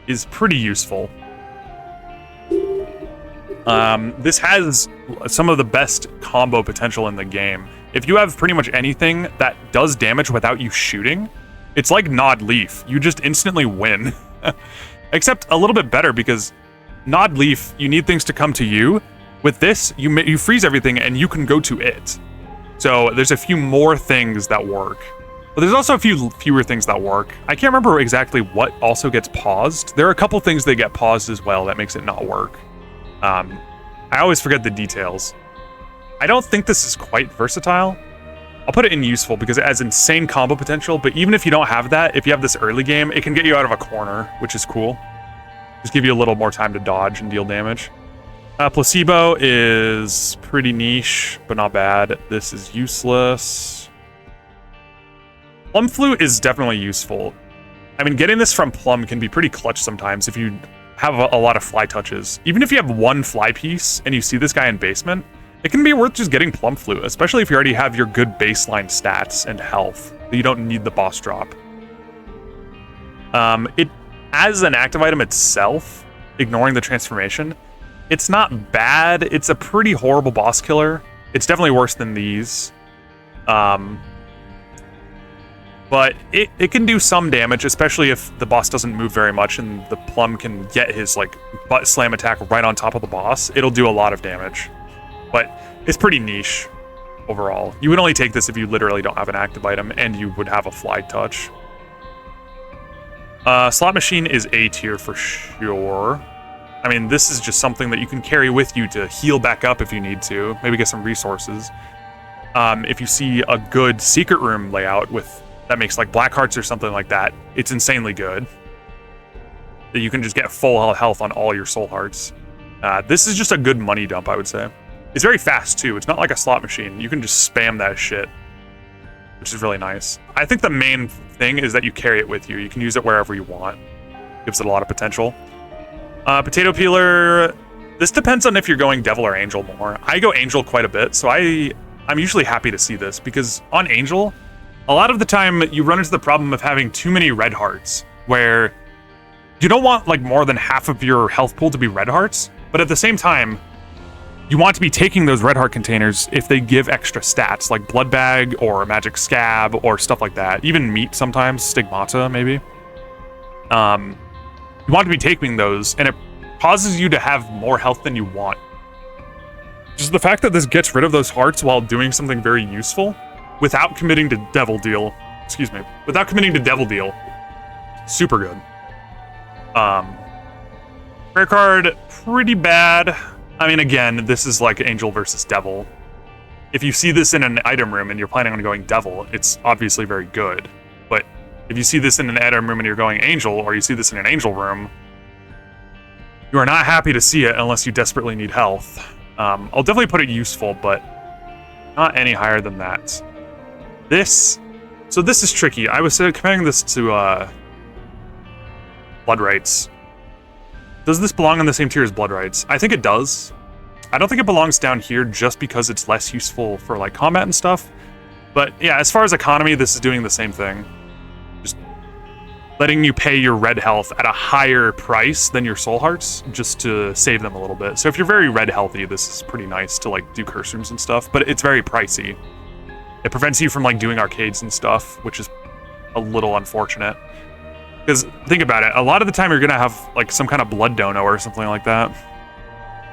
is pretty useful. This has some of the best combo potential in the game. If you have pretty much anything that does damage without you shooting, it's like Nod Leaf. You just instantly win. Except a little bit better, because Nod Leaf, you need things to come to you. With this, you freeze everything and you can go to it. So there's a few more things that work. But there's also a few fewer things that work. I can't remember exactly what also gets paused. There are a couple things that get paused as well that makes it not work. I always forget the details. I don't think this is quite versatile. I'll put it in useful because it has insane combo potential, but even if you don't have that, if you have this early game, it can get you out of a corner, which is cool. Just give you a little more time to dodge and deal damage. Placebo is pretty niche, but not bad. This is useless. Plum Flute is definitely useful. I mean, getting this from Plum can be pretty clutch sometimes if you have a lot of fly touches. Even if you have one fly piece and you see this guy in basement, it can be worth just getting Plum Flute, especially if you already have your good baseline stats and health. You don't need the boss drop. It, as an active item itself, ignoring the transformation, it's not bad. It's a pretty horrible boss killer. It's definitely worse than these. But it can do some damage, especially if the boss doesn't move very much and the Plum can get his like butt slam attack right on top of the boss. It'll do a lot of damage. But it's pretty niche overall. You would only take this if you literally don't have an active item and you would have a fly touch. Slot Machine is A tier for sure. I mean, this is just something that you can carry with you to heal back up if you need to. Maybe get some resources. If you see a good secret room layout with that makes like black hearts or something like that, it's insanely good. that you can just get full health on all your soul hearts. This is just a good money dump, I would say. It's very fast too. It's not like a slot machine. You can just spam that shit, which is really nice. I think the main thing is that you carry it with you. You can use it wherever you want. Gives it a lot of potential. Potato peeler. This depends on if you're going devil or angel more. I go angel quite a bit, so I'm usually happy to see this because on angel, a lot of the time you run into the problem of having too many red hearts, where you don't want like more than half of your health pool to be red hearts, but at the same time, you want to be taking those red heart containers if they give extra stats, like blood bag or magic scab or stuff like that. Even meat sometimes, stigmata maybe. You want to be taking those, and it causes you to have more health than you want. Just the fact that this gets rid of those hearts while doing something very useful without committing to devil deal. Excuse me. Without committing to devil deal. Super good. Prayer card, pretty bad. I mean, again, this is like angel versus devil. If you see this in an item room and you're planning on going devil, it's obviously very good. But if you see this in an item room and you're going angel, or you see this in an angel room, you are not happy to see it unless you desperately need health. I'll definitely put it useful, but not any higher than that. So this is tricky. I was comparing this to Blood Rites. Does this belong in the same tier as Blood Rites? I think it does. I don't think it belongs down here just because it's less useful for like combat and stuff. But yeah, as far as economy, this is doing the same thing. Just letting you pay your red health at a higher price than your soul hearts just to save them a little bit. So if you're very red healthy, this is pretty nice to like do curse rooms and stuff, but it's very pricey. It prevents you from like doing arcades and stuff, which is a little unfortunate. Because think about it, a lot of the time you're gonna have like some kind of blood dono or something like that.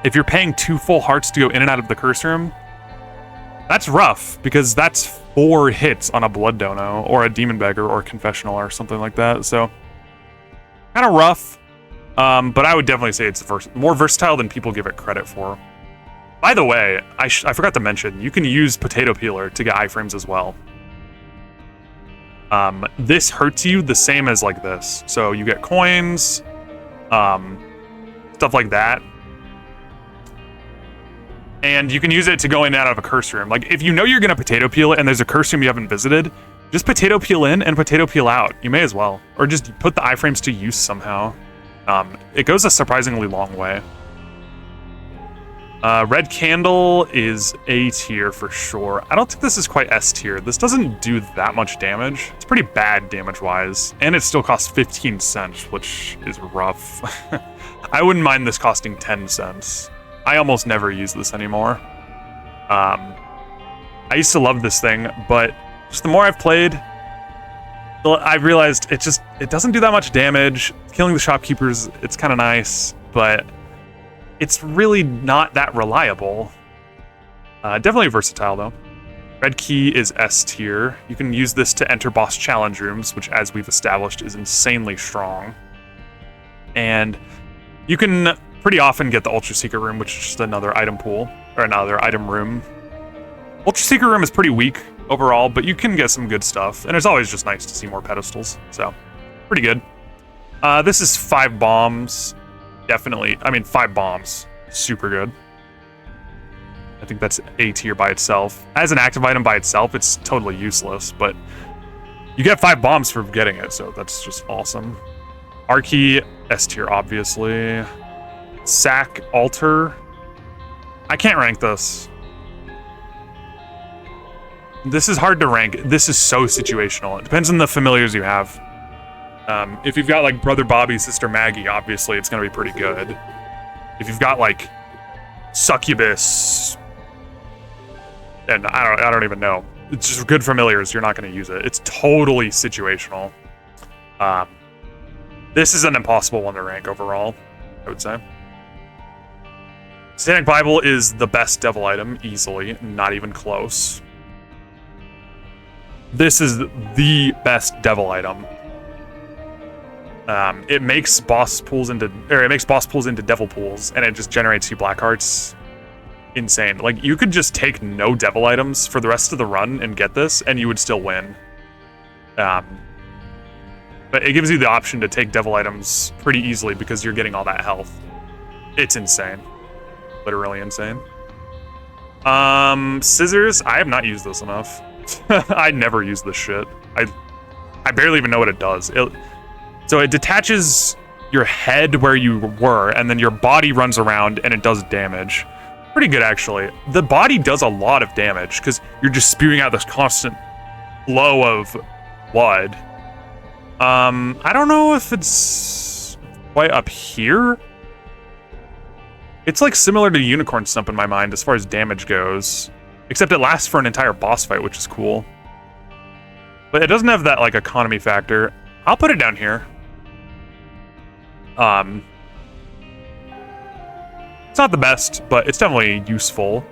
If you're paying 2 full hearts to go in and out of the curse room, that's rough, because that's 4 hits on a blood dono or a demon beggar or confessional or something like that. So kind of rough, but I would definitely say it's more versatile than people give it credit for. By the way, I forgot to mention, you can use Potato Peeler to get iframes as well. This hurts you the same as like this. So you get coins, stuff like that. And you can use it to go in and out of a curse room. Like if you know you're gonna potato peel it and there's a curse room you haven't visited, just potato peel in and potato peel out. You may as well. Or just put the iframes to use somehow. It goes a surprisingly long way. Red Candle is A tier for sure. I don't think this is quite S tier. This doesn't do that much damage. It's pretty bad damage-wise. And it still costs 15 cents, which is rough. I wouldn't mind this costing 10 cents. I almost never use this anymore. I used to love this thing, but just the more I've played, I've realized it doesn't do that much damage. Killing the shopkeepers, it's kind of nice, but it's really not that reliable. Definitely versatile though. Red Key is S tier. You can use this to enter boss challenge rooms, which as we've established is insanely strong. And you can pretty often get the Ultra Secret Room, which is just another item pool, or another item room. Ultra Secret Room is pretty weak overall, but you can get some good stuff. And it's always just nice to see more pedestals, so pretty good. This is 5 bombs. Definitely, I mean 5 bombs, super good. I think that's A tier by itself. As an active item by itself, it's totally useless, but you get 5 bombs for getting it, so that's just awesome. R-Key, S tier obviously. Sack Altar. I can't rank this. This is hard to rank. This is so situational. It depends on the familiars you have. If you've got like Brother Bobby, Sister Maggie, obviously it's gonna be pretty good. If you've got like Succubus, and I don't even know. It's just good familiars, you're not gonna use it. It's totally situational. This is an impossible one to rank overall, I would say. Satanic Bible is the best devil item, easily, not even close. This is the best devil item. It makes boss pools into devil pools, and it just generates you black hearts. Insane. Like you could just take no devil items for the rest of the run and get this, and you would still win. But it gives you the option to take devil items pretty easily because you're getting all that health. It's insane. Literally insane. Scissors. I have not used this enough. I never use this shit. I barely even know what it does. So it detaches your head where you were, and then your body runs around and it does damage. Pretty good, actually. The body does a lot of damage because you're just spewing out this constant flow of blood. I don't know if it's quite up here. It's like similar to Unicorn Stump in my mind as far as damage goes, except it lasts for an entire boss fight, which is cool. But it doesn't have that like economy factor. I'll put it down here. It's not the best, but it's definitely useful.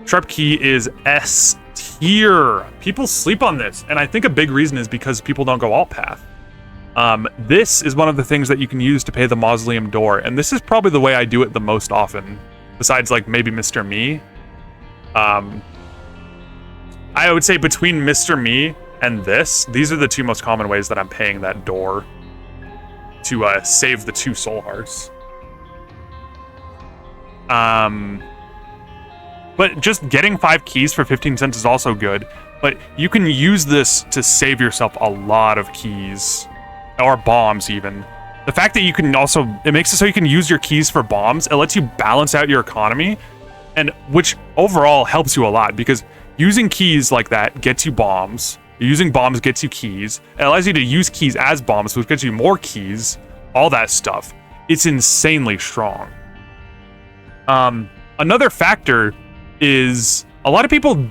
Sharp Key is S tier. People sleep on this, and I think a big reason is because people don't go alt path. This is one of the things that you can use to pay the Mausoleum Door, and this is probably the way I do it the most often, besides like maybe Mr. Me. I would say between Mr. Me and this, these are the two most common ways that I'm paying that door to save the 2 soul hearts. But just getting 5 keys for 15 cents is also good, but you can use this to save yourself a lot of keys, or bombs even. The fact that you can also, it makes it so you can use your keys for bombs, it lets you balance out your economy, and which overall helps you a lot, because using keys like that gets you bombs, using bombs gets you keys, it allows you to use keys as bombs, which gets you more keys, all that stuff. It's insanely strong. Another factor is a lot of people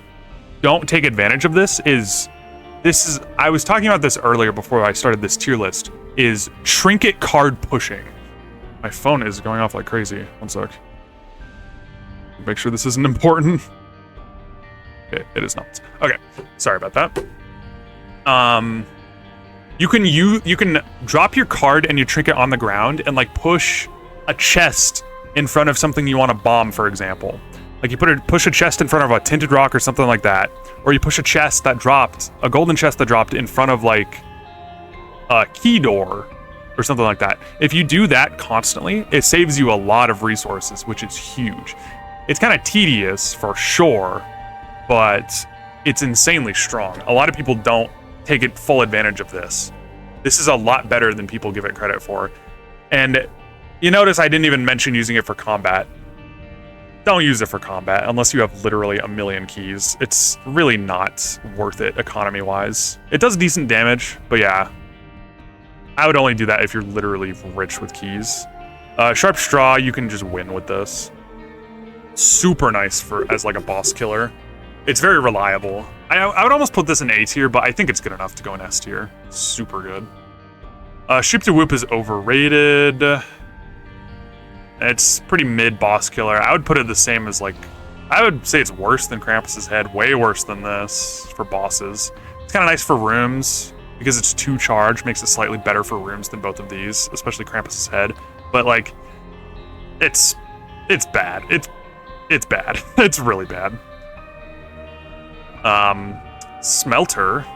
don't take advantage of this is I was talking about this earlier before I started this tier list, is trinket card pushing. My phone is going off like crazy. One sec. Make sure this isn't important. Okay, it is not. Okay, sorry about that. You can drop your card and your trinket on the ground and like push a chest in front of something you want to bomb, for example. Like you push a chest in front of a tinted rock or something like that, or you push a chest that dropped, a golden chest that dropped in front of like a key door or something like that. If you do that constantly, it saves you a lot of resources, which is huge. It's kind of tedious for sure, but it's insanely strong. A lot of people don't take full advantage of this. This is a lot better than people give it credit for. And you notice I didn't even mention using it for combat. Don't use it for combat unless you have literally a million keys. It's really not worth it economy-wise. It does decent damage, but yeah. I would only do that if you're literally rich with keys. Sharp Straw, you can just win with this. Super nice as like a boss killer. It's very reliable. I would almost put this in A tier, but I think it's good enough to go in S tier. Super good. Shoop to Whoop is overrated. It's pretty mid boss killer. I would put it the same as like, I would say it's worse than Krampus's Head, way worse than this for bosses. It's kind of nice for rooms because it's 2 charge, makes it slightly better for rooms than both of these, especially Krampus's Head. But like, it's bad. It's bad. It's really bad. Smelter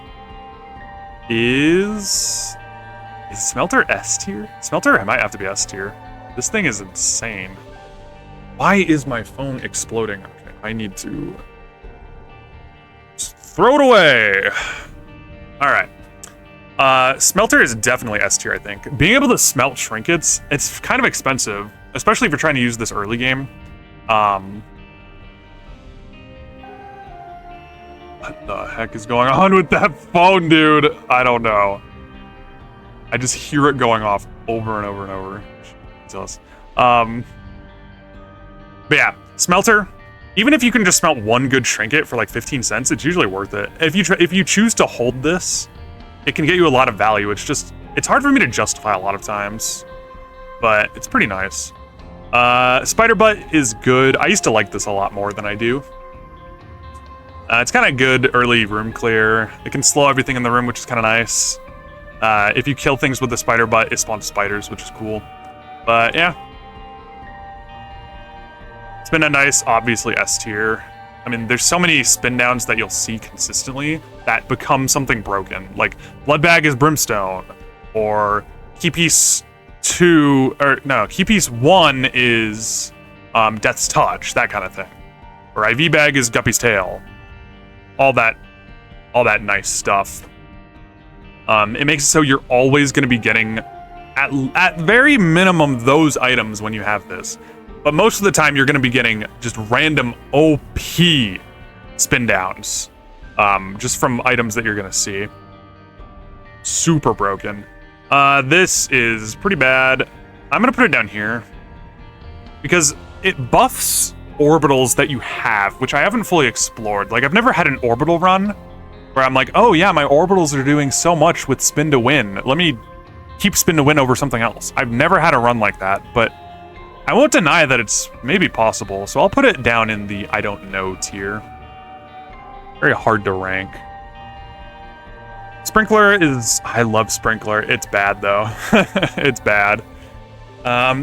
is Smelter S tier? Smelter might have to be S tier. This thing is insane. Why is my phone exploding? Okay, I need to just throw it away. All right. Smelter is definitely S tier, I think. Being able to smelt trinkets, it's kind of expensive, especially if you're trying to use this early game. What the heck is going on with that phone, dude? I don't know. I just hear it going off over and over and over. But yeah, Smelter, even if you can just smelt 1 good trinket for like 15 cents, it's usually worth it. If you choose to hold this, it can get you a lot of value. It's hard for me to justify a lot of times, but it's pretty nice. Spider Butt is good. I used to like this a lot more than I do. It's kind of good early room clear. It can slow everything in the room, which is kind of nice. If you kill things with the Spider Butt, it spawns spiders, which is cool. But yeah, it's been a nice, obviously S tier. I mean, there's so many spin downs that you'll see consistently that become something broken. Like Bloodbag is Brimstone, or key piece 2, or no, key piece 1 is Death's Touch, that kind of thing. Or IV bag is Guppy's Tail. All that nice stuff. It makes it so you're always going to be getting, at very minimum, those items when you have this. But most of the time, you're going to be getting just random OP spin downs, just from items that you're going to see. Super broken. This is pretty bad. I'm going to put it down here because it buffs orbitals that you have, which I haven't fully explored. Like, I've never had an orbital run where I'm like, oh yeah, my orbitals are doing so much with spin to win. Let me keep spin to win over something else. I've never had a run like that, but I won't deny that it's maybe possible, so I'll put it down in the I don't know tier. Very hard to rank. Sprinkler is... I love Sprinkler. It's bad, though. It's bad.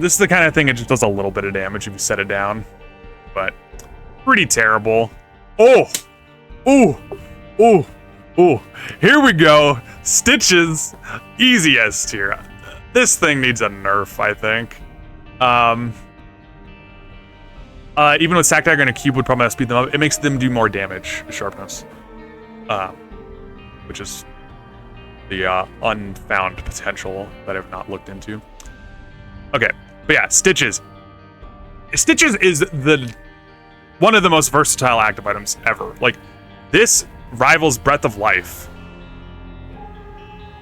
This is the kind of thing it just does a little bit of damage if you set it down. But pretty terrible. Oh! Ooh! Ooh! Ooh! Here we go! Stitches! Easy S tier. This thing needs a nerf, I think. Even with Sack Dagger and a Cube would probably speed them up. It makes them do more damage, Sharpness. Which is the unfound potential that I've not looked into. Okay, but yeah, Stitches. Stitches is one of the most versatile active items ever. Like, this rivals Breath of Life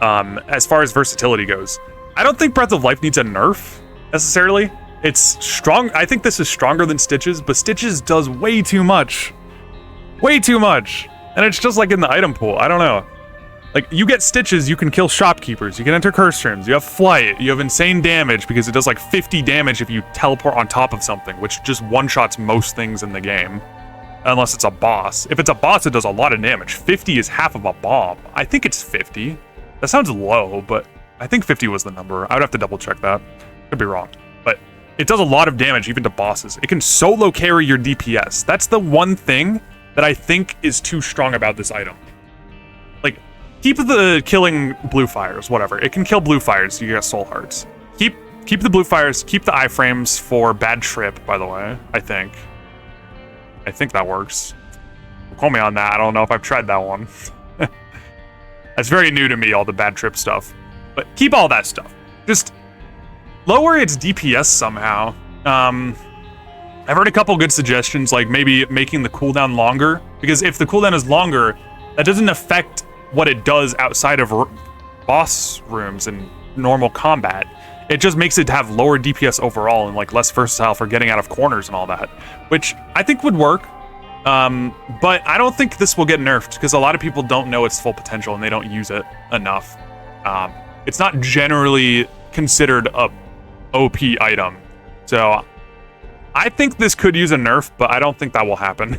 as far as versatility goes. I don't think Breath of Life needs a nerf, necessarily. It's strong. I think this is stronger than Stitches, but Stitches does way too much. Way too much. And it's just like in the item pool. I don't know. Like, you get Stitches, you can kill shopkeepers, you can enter curse rooms, you have flight, you have insane damage because it does like 50 damage if you teleport on top of something, which just one-shots most things in the game. Unless it's a boss. If it's a boss, it does a lot of damage. 50 is half of a bomb. I think it's 50. That sounds low, but I think 50 was the number. I would have to double check that. Could be wrong. But it does a lot of damage even to bosses. It can solo carry your DPS. That's the one thing that I think is too strong about this item. Like, keep the killing blue fires, whatever. It can kill blue fires, you get soul hearts. Keep the blue fires, keep the iframes for bad trip, by the way, I think. I think that works. Call me on that, I don't know if I've tried that one. That's very new to me, all the bad trip stuff. But keep all that stuff. Just lower its DPS somehow. I've heard a couple good suggestions, like maybe making the cooldown longer. Because if the cooldown is longer, that doesn't affect what it does outside of boss rooms and normal combat. It just makes it have lower DPS overall and like less versatile for getting out of corners and all that, which I think would work. But I don't think this will get nerfed because a lot of people don't know its full potential and they don't use it enough. It's not generally considered a OP item. So I think this could use a nerf, but I don't think that will happen.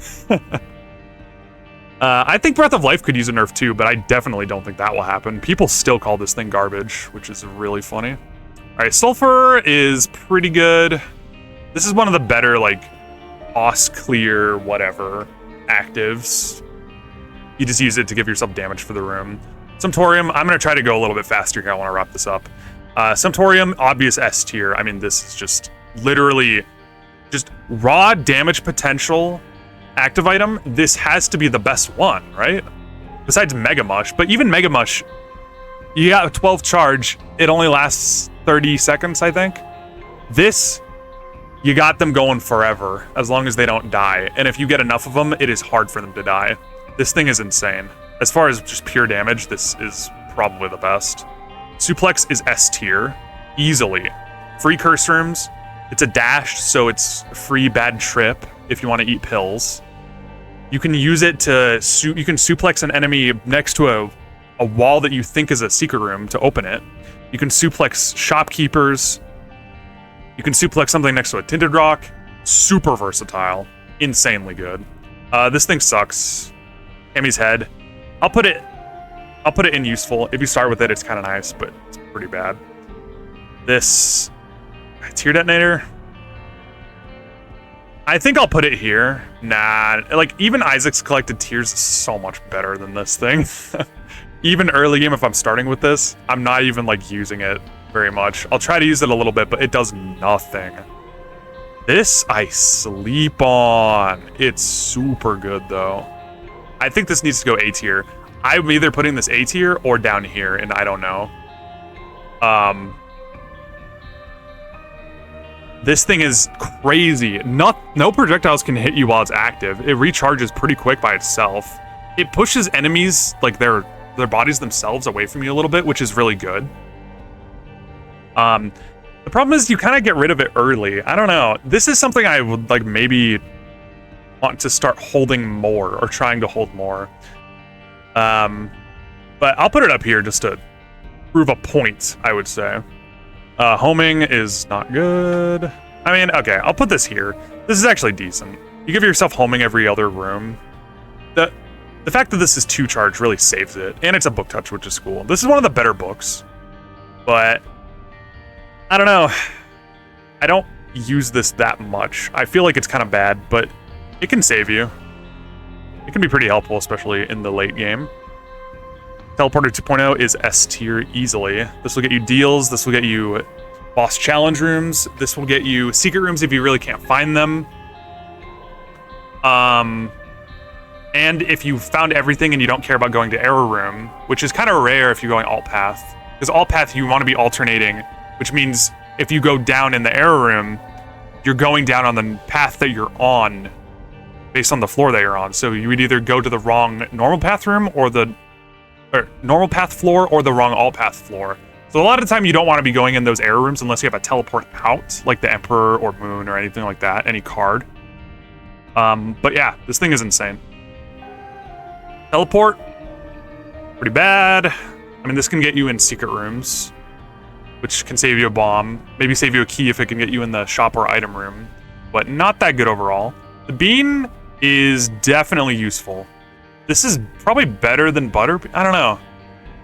I think Breath of Life could use a nerf too, but I definitely don't think that will happen. People still call this thing garbage, which is really funny. All right, Sulfur is pretty good. This is one of the better, like, boss clear, whatever, actives. You just use it to give yourself damage for the room. Sumptorium, I'm going to try to go a little bit faster here. I want to wrap this up. Sumptorium, obvious S tier. I mean, this is just literally just raw damage potential active item. This has to be the best one, right? Besides Mega Mush. But even Mega Mush, you got a 12 charge. It only lasts 30 seconds, I think. This, you got them going forever, as long as they don't die. And if you get enough of them, it is hard for them to die. This thing is insane. As far as just pure damage, this is probably the best. Suplex is S tier, easily. Free curse rooms. It's a dash, so it's free bad trip if you want to eat pills. You can use it to, you can suplex an enemy next to a wall that you think is a secret room to open it. You can suplex shopkeepers. You can suplex something next to a tinted rock. Super versatile. Insanely good. This thing sucks. Tammy's head. I'll put it in useful. If you start with it, it's kind of nice, but it's pretty bad. This tier detonator. I think I'll put it here. Nah, like even Isaac's collected tears is so much better than this thing. even early game, if I'm starting with this, I'm not even like using it very much. I'll try to use it a little bit, but it does nothing. This I sleep on. It's super good though. I think this needs to go A tier. I'm either putting this A tier or down here, and I don't know. This thing is crazy. No projectiles can hit you while it's active. It recharges pretty quick by itself. It pushes enemies, like their bodies themselves, away from you a little bit, which is really good. The problem is you kind of get rid of it early. I don't know. This is something I would like maybe want to start holding more, or trying to hold more. But I'll put it up here just to prove a point, I would say. Homing is not good. I mean, okay, I'll put this here. This is actually decent. You give yourself homing every other room. The fact that this is 2 charge really saves it, and it's a book touch, which is cool. This is one of the better books, but I don't know. I don't use this that much. I feel like it's kind of bad, but it can save you. It can be pretty helpful, especially in the late game. Teleporter 2.0 is S tier easily. This will get you deals. This will get you boss challenge rooms. This will get you secret rooms if you really can't find them. And if you found everything and you don't care about going to error room, which is kind of rare if you're going alt path, because alt path you want to be alternating, which means if you go down in the error room, you're going down on the path that you're on based on the floor that you're on. So you would either go to the wrong normal path room or normal path floor or the wrong alt path floor. So a lot of the time you don't want to be going in those error rooms unless you have a teleport out, like the Emperor or Moon or anything like that, any card. But yeah, this thing is insane. Teleport, pretty bad. I mean, this can get you in secret rooms, which can save you a bomb. Maybe save you a key if it can get you in the shop or item room, but not that good overall. The bean is definitely useful. This is probably better than Butterbean. I don't know.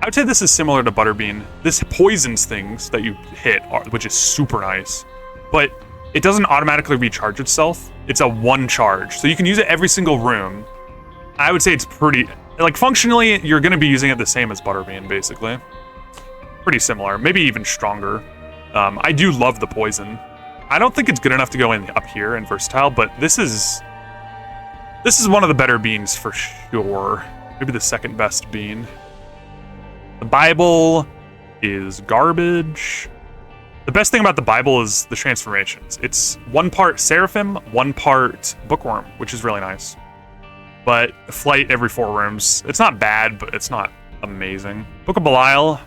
I would say this is similar to Butterbean. This poisons things that you hit, which is super nice, but it doesn't automatically recharge itself. It's a 1 charge, so you can use it every single room. I would say it's pretty, like functionally, you're going to be using it the same as Butterbean, basically. Pretty similar, maybe even stronger. I do love the poison. I don't think it's good enough to go in up here in versatile, but this is one of the better beans for sure. Maybe the second best bean. The Bible is garbage. The best thing about the Bible is the transformations. It's 1 part Seraphim, 1 part Bookworm, which is really nice. But flight every 4 rooms. It's not bad, but it's not amazing. Book of Belial.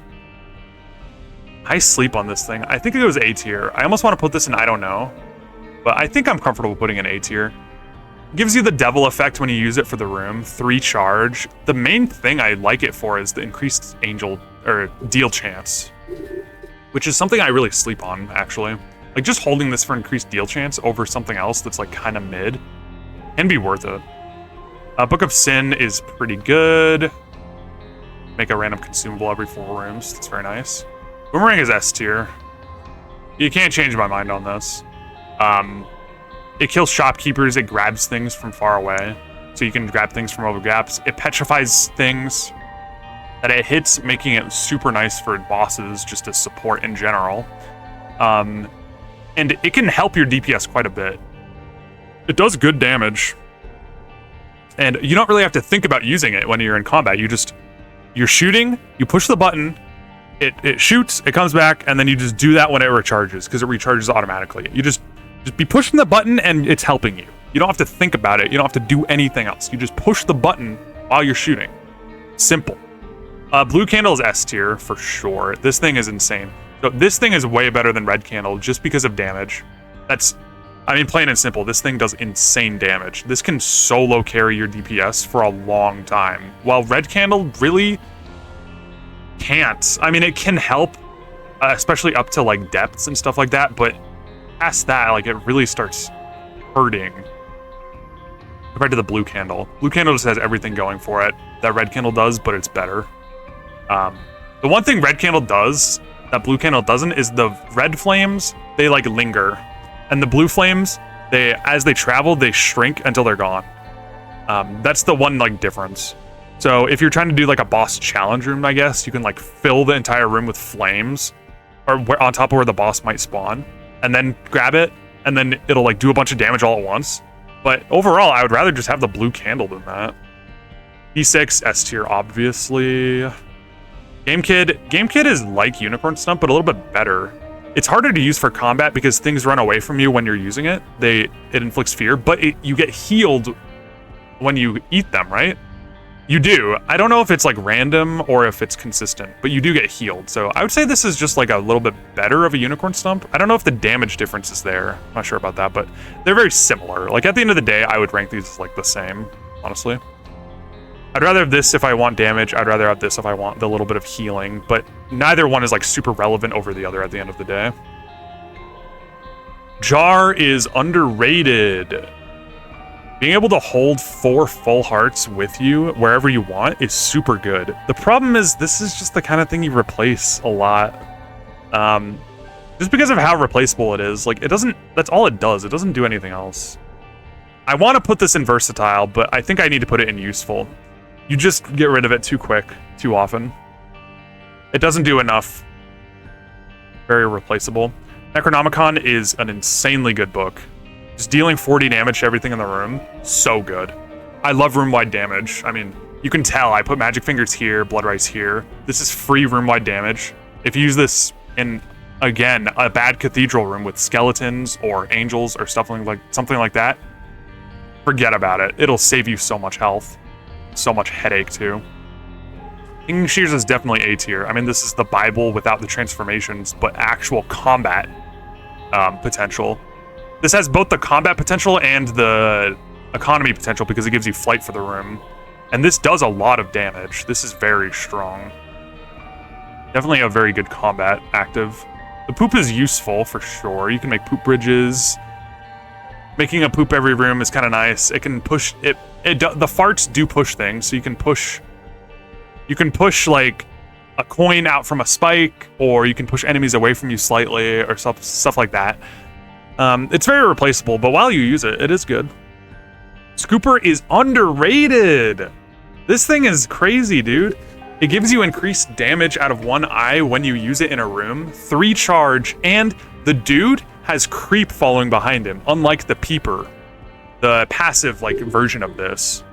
I sleep on this thing. I think it goes A tier. I almost want to put this in I don't know, but I think I'm comfortable putting in A tier. Gives you the devil effect when you use it for the room. 3 charge. The main thing I like it for is the increased angel or deal chance, which is something I really sleep on, actually. Like just holding this for increased deal chance over something else that's like kind of mid can be worth it. Book of Sin is pretty good. Make a random consumable every 4 rooms. That's very nice. Boomerang is S tier. You can't change my mind on this. It kills shopkeepers. It grabs things from far away, so you can grab things from over gaps. It petrifies things that it hits, making it super nice for bosses, just as support in general. And it can help your DPS quite a bit. It does good damage. And you don't really have to think about using it when you're in combat. You're shooting, you push the button, it shoots, it comes back, and then you just do that when it recharges, because it recharges automatically. You just be pushing the button and it's helping you. You don't have to think about it. You don't have to do anything else. You just push the button while you're shooting. Simple. Blue Candle is S tier for sure. This thing is insane. So this thing is way better than Red Candle just because of damage. I mean, plain and simple, this thing does insane damage. This can solo carry your DPS for a long time, while Red Candle really can't. I mean, it can help, especially up to like depths and stuff like that, but past that, like it really starts hurting compared to the Blue Candle. Blue Candle just has everything going for it that Red Candle does, but it's better. The one thing Red Candle does that Blue Candle doesn't is the red flames, they like linger. And the blue flames, as they travel, they shrink until they're gone. That's the one like difference. So if you're trying to do like a boss challenge room, I guess, you can like fill the entire room with flames or on top of where the boss might spawn and then grab it and then it'll like do a bunch of damage all at once. But overall, I would rather just have the blue candle than that. E6, S tier, obviously. Game Kid is like Unicorn Stump, but a little bit better. It's harder to use for combat because things run away from you when you're using it. It inflicts fear, but you get healed when you eat them, right? You do. I don't know if it's like random or if it's consistent, but you do get healed. So I would say this is just like a little bit better of a Unicorn Stump. I don't know if the damage difference is there. I'm not sure about that, but they're very similar. Like at the end of the day, I would rank these as like the same, honestly. I'd rather have this if I want damage. I'd rather have this if I want the little bit of healing, but neither one is like super relevant over the other at the end of the day. Jar is underrated. Being able to hold 4 full hearts with you wherever you want is super good. The problem is this is just the kind of thing you replace a lot. Just because of how replaceable it is. Like, that's all it does. It doesn't do anything else. I want to put this in versatile, but I think I need to put it in useful. You just get rid of it too quick, too often. It doesn't do enough. Very replaceable. Necronomicon is an insanely good book. Just dealing 40 damage to everything in the room, so good. I love room-wide damage. I mean, you can tell I put Magic Fingers here, Blood Rice here. This is free room-wide damage. If you use this in, again, a bad cathedral room with skeletons or angels or something like that, forget about it. It'll save you so much health. So much headache, too. King Shears is definitely A tier. I mean, this is the Bible without the transformations, but actual combat potential. This has both the combat potential and the economy potential because it gives you flight for the room. And this does a lot of damage. This is very strong. Definitely a very good combat active. The poop is useful for sure. You can make poop bridges. Making a poop every room is kind of nice. It can push it. The farts do push things, so you can push like a coin out from a spike, or you can push enemies away from you slightly, or stuff like that. It's very replaceable, but while you use it, it is good. Scooper is underrated. This thing is crazy, dude. It gives you increased damage out of one eye when you use it in a room, 3 charge, and the dude has creep following behind him, unlike the peeper, the passive like version of this.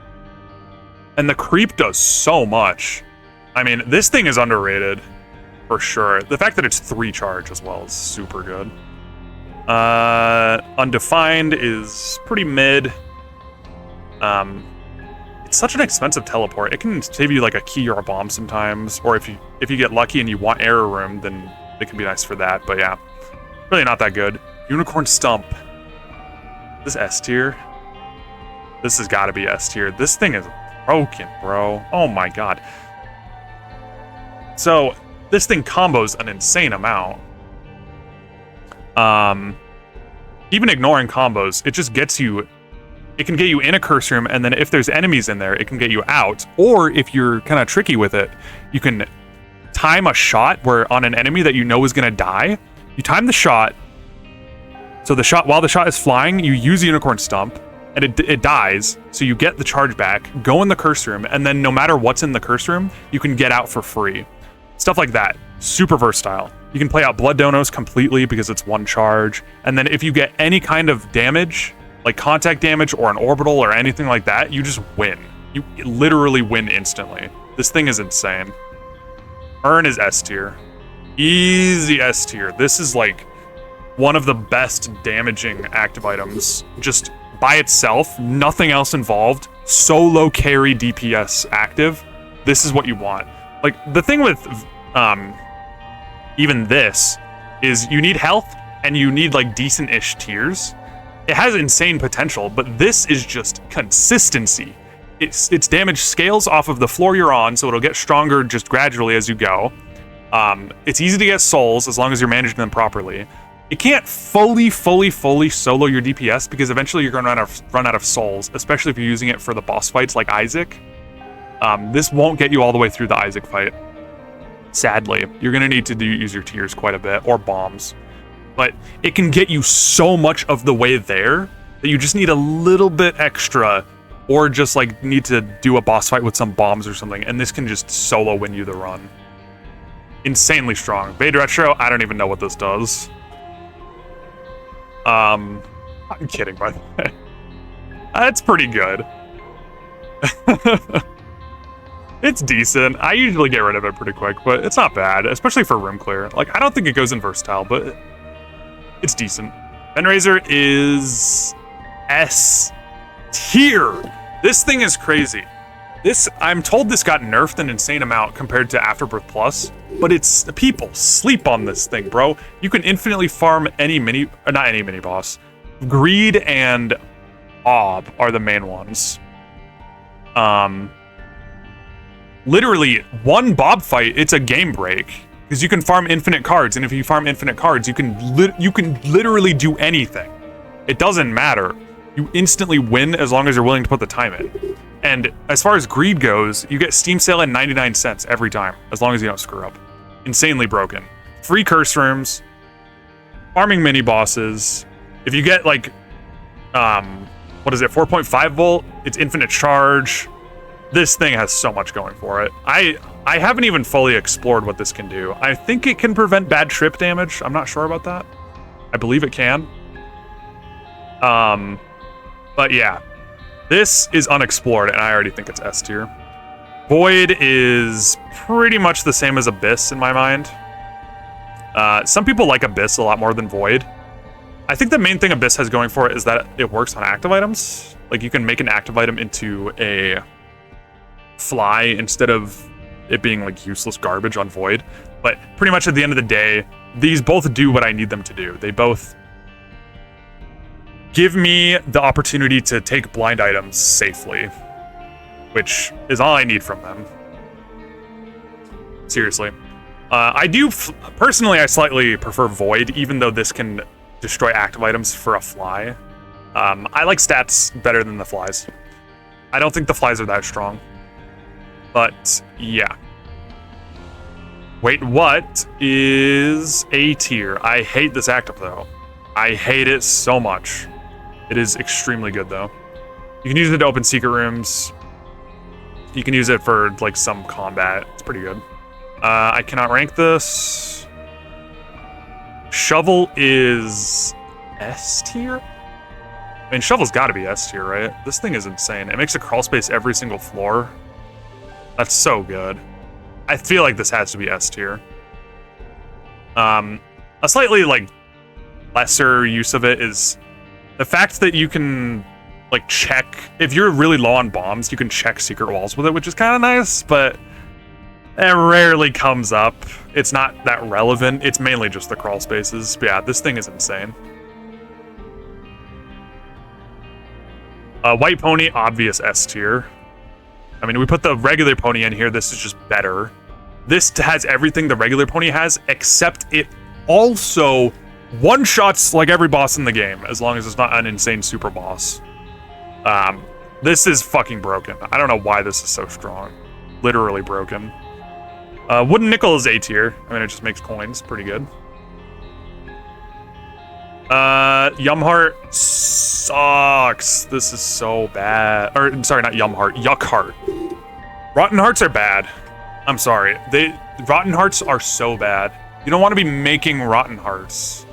And the creep does so much. I mean, this thing is underrated for sure. The fact that it's 3 charge as well is super good. Undefined is pretty mid. It's such an expensive teleport. It can save you like a key or a bomb sometimes, or if you get lucky and you want error room, then it can be nice for that. But yeah, really not that good. Unicorn Stump. This S tier. This has got to be S tier. This thing is broken, bro. Oh my god. So this thing combos an insane amount. Even ignoring combos, it just gets you. It can get you in a curse room, and then if there's enemies in there, it can get you out. Or if you're kind of tricky with it, you can time a shot where on an enemy that you know is gonna die. You time the shot. So while the shot is flying, you use Unicorn Stump, and it dies. So you get the charge back, go in the curse room, and then no matter what's in the curse room, you can get out for free. Stuff like that. Super versatile. You can play out Blood Donos completely because it's 1 charge. And then if you get any kind of damage, like contact damage or an orbital or anything like that, you just win. You literally win instantly. This thing is insane. Urn is S tier. Easy S tier. This is like one of the best damaging active items. Just by itself, nothing else involved. Solo carry DPS active. This is what you want. Like, the thing with even this is you need health and you need like decent-ish tiers. It has insane potential, but this is just consistency. Its damage scales off of the floor you're on, so it'll get stronger just gradually as you go. It's easy to get souls as long as you're managing them properly. It can't fully solo your DPS because eventually you're gonna run out of souls, especially if you're using it for the boss fights like Isaac. This won't get you all the way through the Isaac fight. Sadly, you're gonna need to use your tiers quite a bit, or bombs. But it can get you so much of the way there that you just need a little bit extra or just like need to do a boss fight with some bombs or something, and this can just solo win you the run. Insanely strong. Vade Retro, I don't even know what this does. I'm kidding, by the way. That's pretty good. It's decent. I usually get rid of it pretty quick, but it's not bad, especially for room clear. Like, I don't think it goes in versatile, but it's decent. Fenraiser is S tier. This thing is crazy. I'm told this got nerfed an insane amount compared to Afterbirth Plus, but people sleep on this thing, bro. You can infinitely farm not any mini boss. Greed and Ob are the main ones. Literally, one Bob fight, it's a game break. Because you can farm infinite cards, and if you farm infinite cards, you can literally do anything. It doesn't matter. You instantly win as long as you're willing to put the time in. And as far as greed goes, you get Steam sale at 99 cents every time, as long as you don't screw up. Insanely broken. Free curse rooms, farming mini bosses. If you get like, what is it, 4.5 volt, it's infinite charge. This thing has so much going for it. I haven't even fully explored what this can do. I think it can prevent bad trip damage. I'm not sure about that. I believe it can. But yeah, this is unexplored, and I already think it's S tier. Void is pretty much the same as Abyss in my mind. Some people like Abyss a lot more than Void. I think the main thing Abyss has going for it is that it works on active items. Like, you can make an active item into a fly instead of it being like useless garbage on Void. But pretty much at the end of the day, these both do what I need them to do. They both give me the opportunity to take blind items safely, which is all I need from them. Seriously. Personally, I slightly prefer Void, even though this can destroy active items for a fly. I like stats better than the flies. I don't think the flies are that strong. But, yeah. Wait, what is A tier? I hate this active, though. I hate it so much. It is extremely good, though. You can use it to open secret rooms. You can use it for, like, some combat. It's pretty good. I cannot rank this. Shovel is S tier? I mean, Shovel's gotta be S tier, right? This thing is insane. It makes a crawl space every single floor. That's so good. I feel like this has to be S tier. A slightly, like, lesser use of it is the fact that you can, like, check... If you're really low on bombs, you can check secret walls with it, which is kind of nice, but it rarely comes up. It's not that relevant. It's mainly just the crawl spaces. But yeah, this thing is insane. White Pony, obvious S tier. I mean, we put the regular pony in here. This is just better. This has everything the regular pony has, except it also one-shots like every boss in the game, as long as it's not an insane super boss. This is fucking broken. I don't know why this is so strong. Literally broken. Wooden Nickel is A tier. I mean, it just makes coins. Pretty good. Yumheart sucks. This is so bad. Or, sorry, not Yumheart. Yuckheart. Rotten Hearts are bad. I'm sorry. Rotten Hearts are so bad. You don't want to be making Rotten Hearts.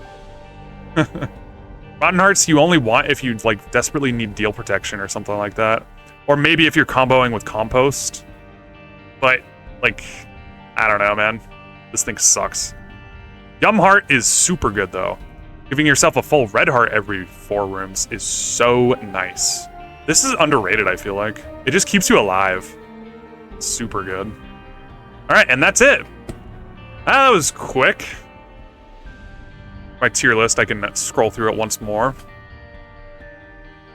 Rotten Hearts you only want if you, like, desperately need deal protection or something like that. Or maybe if you're comboing with Compost. But, like, I don't know, man. This thing sucks. Yumheart is super good, though. Giving yourself a full red heart every 4 rooms is so nice. This is underrated, I feel like. It just keeps you alive. Super good. Alright, and that's it. That was quick. My tier list, I can scroll through it once more.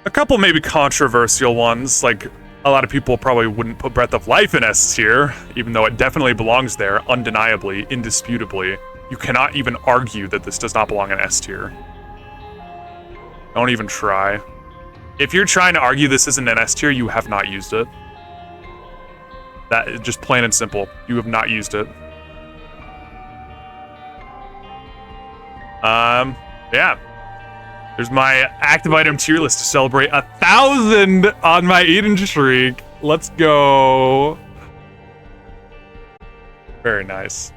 A couple maybe controversial ones, like a lot of people probably wouldn't put Breath of Life in S tier, even though it definitely belongs there, undeniably, indisputably. You cannot even argue that this does not belong in S tier. Don't even try. If you're trying to argue this isn't an S tier, you have not used it. That is just plain and simple. You have not used it. Yeah. There's my active item tier list to celebrate 1,000 on my Eden streak. Let's go. Very nice.